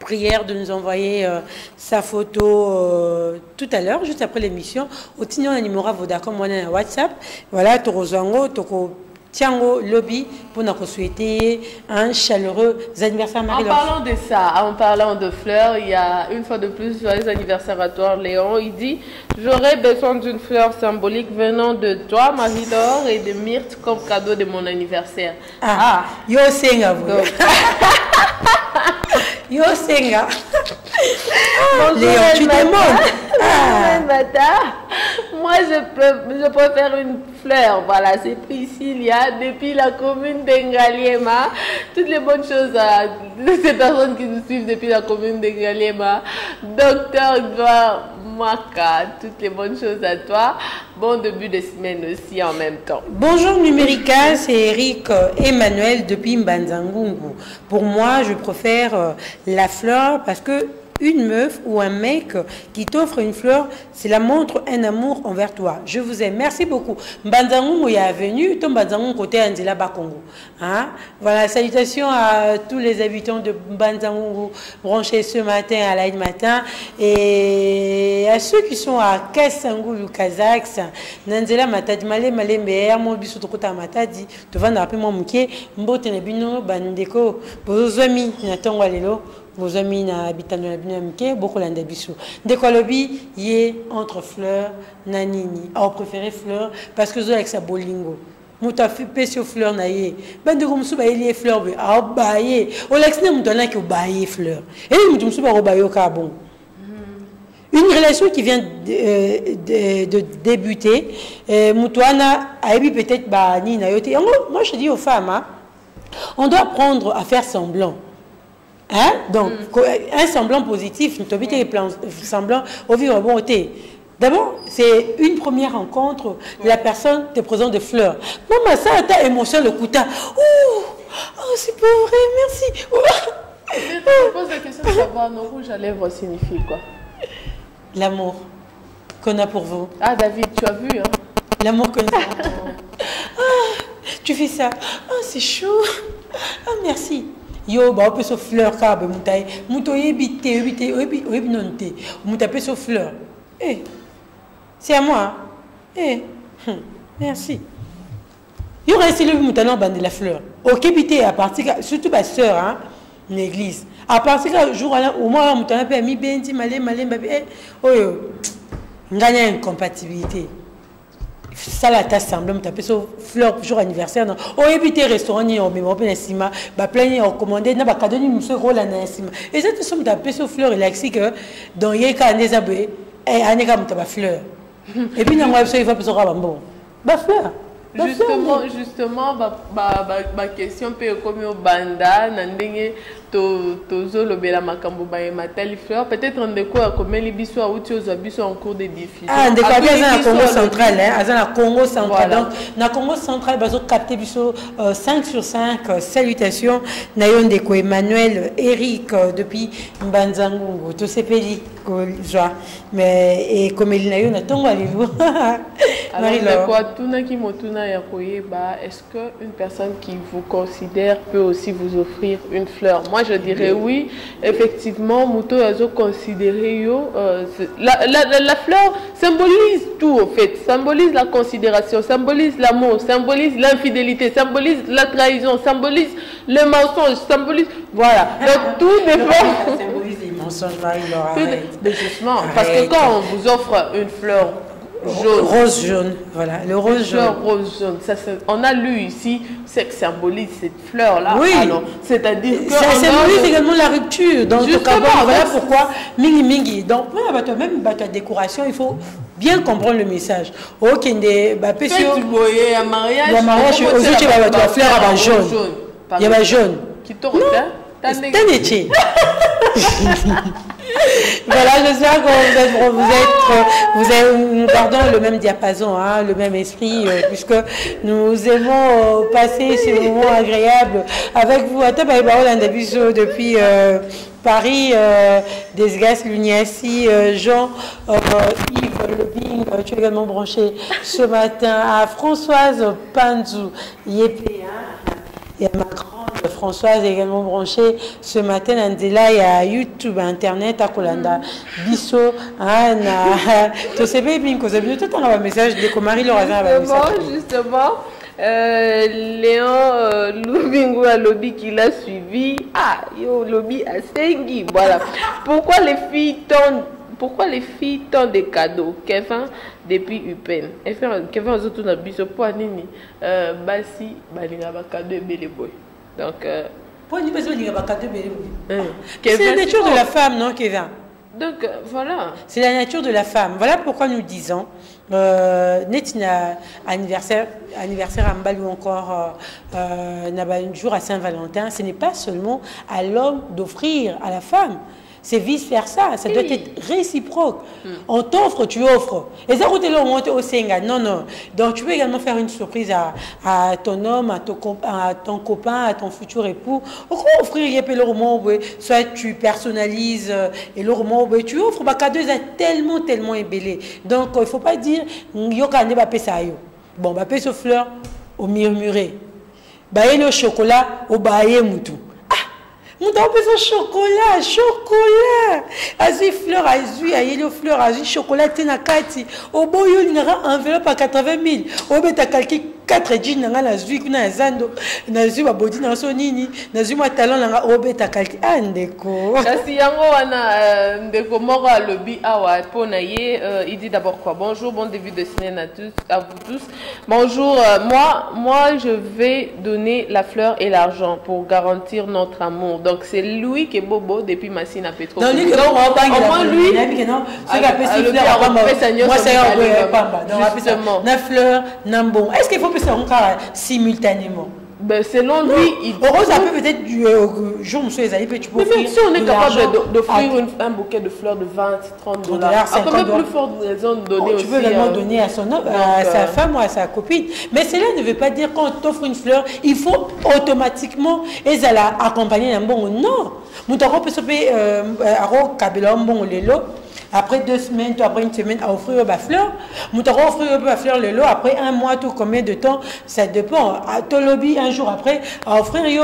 prière de nous envoyer sa photo tout à l'heure, juste après l'émission. Au Tignon Animora Vodacom, on a un WhatsApp. Voilà, Torozango, Toko Tiango Lobby, pour nous souhaiter un chaleureux anniversaire Marie-Laure. En parlant de ça, en parlant de fleurs, il y a une fois de plus joyeux anniversaire à toi, Léon. Il dit: j'aurais besoin d'une fleur symbolique venant de toi, Marie-Laure, et de myrte comme cadeau de mon anniversaire. Yo senga vous. Yo senga. Léon, tu demandes. Moi, je préfère une fleur. Voilà, c'est Priscilla, depuis la commune d'Engaliema. Toutes les bonnes choses à ces personnes qui nous suivent depuis la commune d'Engaliema. Docteur Edouard Maka, toutes les bonnes choses à toi. Bon début de semaine aussi en même temps. Bonjour Numérica, c'est Eric Emmanuel depuis Mbanzangungu. Pour moi, je préfère la fleur parce que une meuf ou un mec qui t'offre une fleur, cela montre un amour envers toi. Je vous aime. Merci beaucoup. Mbanzangungu est venu, ton Mbanzangungu côté Anzela Bakongo. Hein? Voilà, salutations à tous les habitants de Mbanzangungu branchés ce matin à l'Aïd matin et à ceux qui sont à Kassangu, le Kazakh, Nanzela Matadi, Malé, Meher, mon bisou Tokota Matadi, tu vas n'appeler mon mouké, Mbote Nabino, Bandeko, vos amis, Nathan Walelo. Vos amis n'habitent dans la binamike, beaucoup l'andabisu. Dès qu'on le dit, il est entre fleurs, nanini. Alors, préféré fleurs parce que je avec sa bolingo. Mouta fait sur fleurs naïe. Ben de comme souba il y a fleurs, ah baillé. Au l'extérieur, mouta n'a que baillé fleurs. Et mouta souba au baillé au carbon. Une relation qui vient de débuter, Moutouana a eu peut-être bani naïoté. Moi, je dis aux femmes, hein, on doit apprendre à faire semblant. Hein? Donc, un semblant positif, nous t'habitons les semblants au vivre bonté. D'abord, c'est une première rencontre, la personne te présente des fleurs. Maman, ça, ta émotion, le couteau. Oh, c'est pas vrai, merci. Je pose la question de savoir, nos rouges à lèvres signifie quoi? L'amour qu'on a pour vous. Ah, David, tu as vu, hein? L'amour qu'on a pour vous. Ah, tu fais ça. Ah, c'est chaud. Ah, merci. Yo, bah, on peut se fleur, car, moutaï, moutaï, bité, nonté, moutaï, se fleur. Eh, c'est à moi. Eh, merci. Il y aura essayé le moutaï, de la fleur. Ok, bité, à partir, surtout ma soeur, hein, l'église. À partir du jour, au moins, moutaï, peut mis benti, malé, oh, il y a une incompatibilité. Ça la tasse semble taper sur fleur jour anniversaire non oh éviter restaurant ni au même open estima ba plein au commander na ba cadeau ni monsieur rôle na estima et ça te somme taper sur fleur il a dit que dans yeka ndezabé et aneka mutaba fleur et puis na moi il va pas bon ba fleur. Justement, ma question peut comme au banda, nandenge tozo lobela makambo ba matali fleur. Peut-être on déco à comme les bisous à outils aux abus en cours de diffusion. Ah, déco à bien Congo central, hein, à Congo central. Donc, na Congo central, bazo capter bisous 5 sur 5. Salutations, nayon déco Emmanuel, Eric depuis Mbanzangungu, tout ces pays joie. Mais et comme il nayon na tongo alléluia. Alors, quoi, est-ce qu'une personne qui vous considère peut aussi vous offrir une fleur? Moi, je dirais oui. Effectivement, Mouto Yazo considéré la fleur symbolise tout, en fait. Symbolise la considération, symbolise l'amour, symbolise l'infidélité, symbolise la trahison, symbolise le mensonge, symbolise... Voilà. Donc, tout dépend... Symbolise les mensonges, Marie-Laure. Justement, parce que quand on vous offre une fleur jaune. Rose jaune, voilà, le rose jaune. Rose jaune, ça, on a lu ici, c'est que symbolise cette fleur-là. Oui, c'est-à-dire que. Ça symbolise également la rupture. Donc, voilà pourquoi, mingi. Donc, même ta décoration, il faut bien comprendre le message. Ok, un mariage. Aujourd'hui, tu vas la fleur à jaune. Il y a jaune. Qui te retient? Voilà, j'espère que vous êtes pardon, le même diapason, hein, le même esprit, puisque nous aimons passer ces moments agréables avec vous. Depuis Paris, Desgas, Luniassi, Jean, Yves, Lebing, tu es également branché ce matin à Françoise Panzou, Yépé, hein, et à ma grande Françoise est également branchée ce matin. Andela, il y a YouTube, Internet, à Kolanda, Bisso, Anna, tout ce bébé, tout un message de Komari Justement, Léon Lubingo a lobby qui l'a suivi. Ah, yo, lobby à Sengi. Voilà. Pourquoi les filles tendent des cadeaux? Kevin depuis UPEN. Kevin a tout dans Bisso pour Nini. Basi, Balinga cadeau et belle boy. Donc, c'est la nature de la femme, non, Kevin? Donc, voilà. C'est la nature de la femme. Voilà pourquoi nous disons, Netina anniversaire à Mbal ou encore un jour à Saint-Valentin, ce n'est pas seulement à l'homme d'offrir à la femme. C'est vice-versa, ça doit être réciproque. On t'offre, tu offres. Et ça, quand tu es au Senga, non, non. Donc, tu peux également faire une surprise à ton homme, à ton copain, à ton futur époux. Pourquoi offrir le roman, soit tu personnalises et le roman, tu offres, le cadeau est tellement, tellement ébellé. Donc, il ne faut pas dire, yokane ba pesa yo. Bon, ba pesa fleur au murmuré. Ba le chocolat au baye moutou. Mon temps besoin chocolat. Azui fleur, azui, ayelo fleur, azui chocolat, tenakati. Au boyo, il y aura enveloppe à 80 000. Au bêta calqué 4 jeans, n'a la zui, n'a zando, n'a zui, ma body, n'a sonini, n'a zui, ma talon, n'a au bêta calqué. Ah, ndeko. Kasi yango wana ndeko mora lobby awa ponaye, il dit d'abord quoi? Bonjour, bon début de semaine à vous tous. Bonjour, moi je vais donner la fleur et l'argent pour garantir notre amour. Donc c'est lui qui est bobo depuis Massina Petro. Donc lui, au moins lui, na fleur, nambon. Est-ce qu'il faut que ça encore simultanément? Ben, selon lui, il peut peut-être du jour monsieur les amis, tu peux offrir. Mais si on est capable d'offrir un bouquet de fleurs de 20, 30 $, après même plus forte raison de donner aussi. Tu peux également donner à son homme, à sa femme ou à sa copine. Mais cela ne veut pas dire qu'on t'offre une fleur, il faut automatiquement accompagner un bon. Non. Nous t'aurons peut se payer un bon lelo. Après 2 semaines, après une semaine, à offrir ma fleur. Nous t'aurons offert ma fleur le lot. Après 1 mois, tout combien de temps, ça dépend. À ton lobby, un jour après, à offrir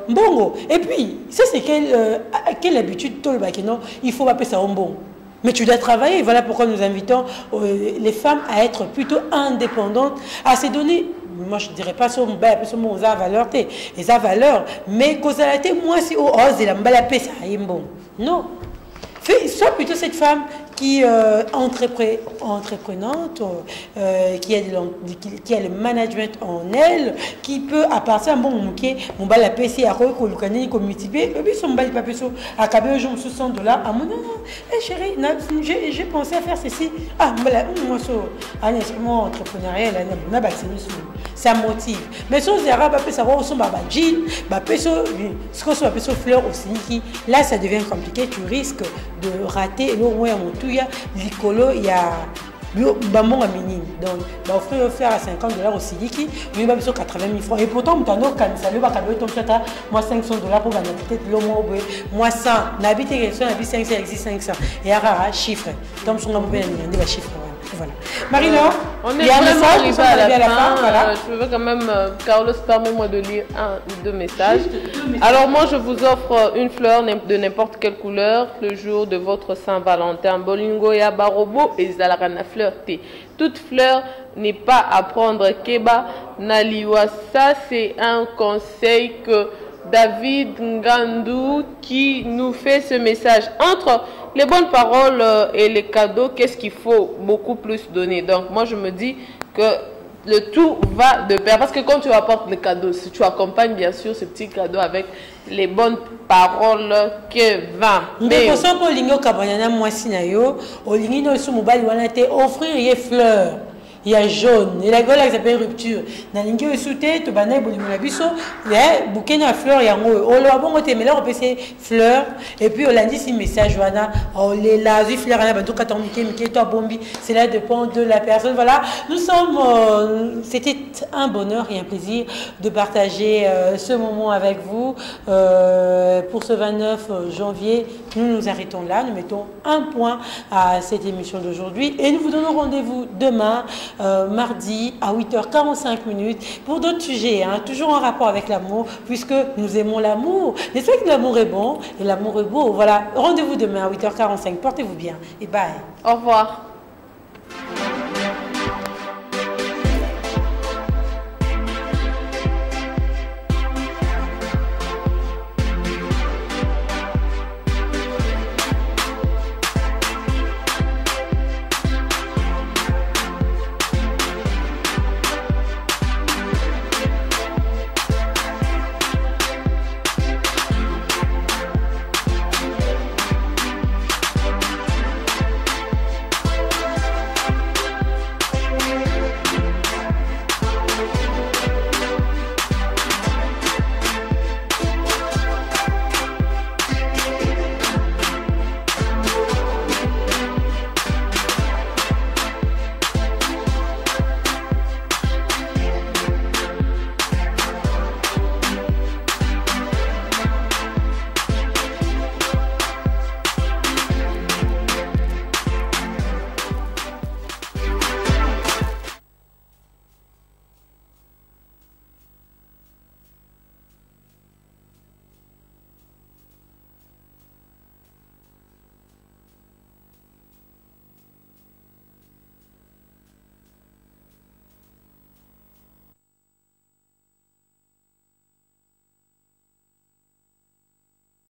bongo. Et puis, ça c'est quelle habitude, tout le non, il faut appeler ça un bon. Mais tu dois travailler. Voilà pourquoi nous invitons les femmes à être plutôt indépendantes, à se donner. Moi, je ne dirais pas ça, aux valeur, et ça valeur. Mais quand ça a été, moi, si on ose, la paix, ça a bon. Non. Sois plutôt cette femme qui entreprenante, qui a le management en elle, qui peut à partir d'un bon moment, on va la PC à quoi qu'on multiplier, et puis son bal pas peso à caber $60 à mon chérie, j'ai pensé à faire ceci. Ah, moi, moi, entrepreneurial, ça motive. Mais si on se arabes, ça va aussi jean, ce qu'on soit fleur aussi, là ça devient compliqué, tu risques de rater le moins mon tout, il y a il y a Bamon à minime. Donc, bah, offrir à $50 au Siliki, lui va sur 80 000 francs. Et pourtant, moi 500 $ pour peut-être le mois, moi 100, n'habite 500, existe 500. Et à chiffre. Donc, son mauvais chiffre. Voilà. Marie-Laure, on est vraiment arrivé à la fin. Voilà. Je veux quand même, Carlos, permets-moi de lire 1 ou 2 messages. Alors moi, je vous offre une fleur de n'importe quelle couleur le jour de votre Saint-Valentin. Bolingo ya barobo et zalarana fleur thé. Toute fleur n'est pas à prendre keba naliwa. Ça, c'est un conseil que David Ngandou qui nous fait ce message. Entre les bonnes paroles et les cadeaux, qu'est-ce qu'il faut beaucoup plus donner? Donc moi je me dis que le tout va de pair. Parce que quand tu apportes les cadeaux, si tu accompagnes bien sûr ce petit cadeau avec les bonnes paroles que va. Mais pour ça, pour l'ingo kabanyana mwasi na yo, olingi no su mobile wana te offrir les fleurs. Il y a jaune, et la gueule qui s'appelle rupture. Dans l'ingue souté, tu banais bolingo la biso, les bouquet na fleur yango. On le bon côté, mais là on peut ces fleurs. Et puis on l'a dit si message wana, on les la fleur na bantou katomike, mike toi bombi. Cela dépend de la personne. Voilà, nous sommes. C'était un bonheur et un plaisir de partager ce moment avec vous pour ce 29 janvier. Nous nous arrêtons là, nous mettons un point à cette émission d'aujourd'hui et nous vous donnons rendez-vous demain. Mardi à 8h45 pour d'autres sujets, hein, toujours en rapport avec l'amour, puisque nous aimons l'amour. N'est-ce pas que l'amour est bon et l'amour est beau? Voilà, rendez-vous demain à 8h45. Portez-vous bien et bye. Au revoir.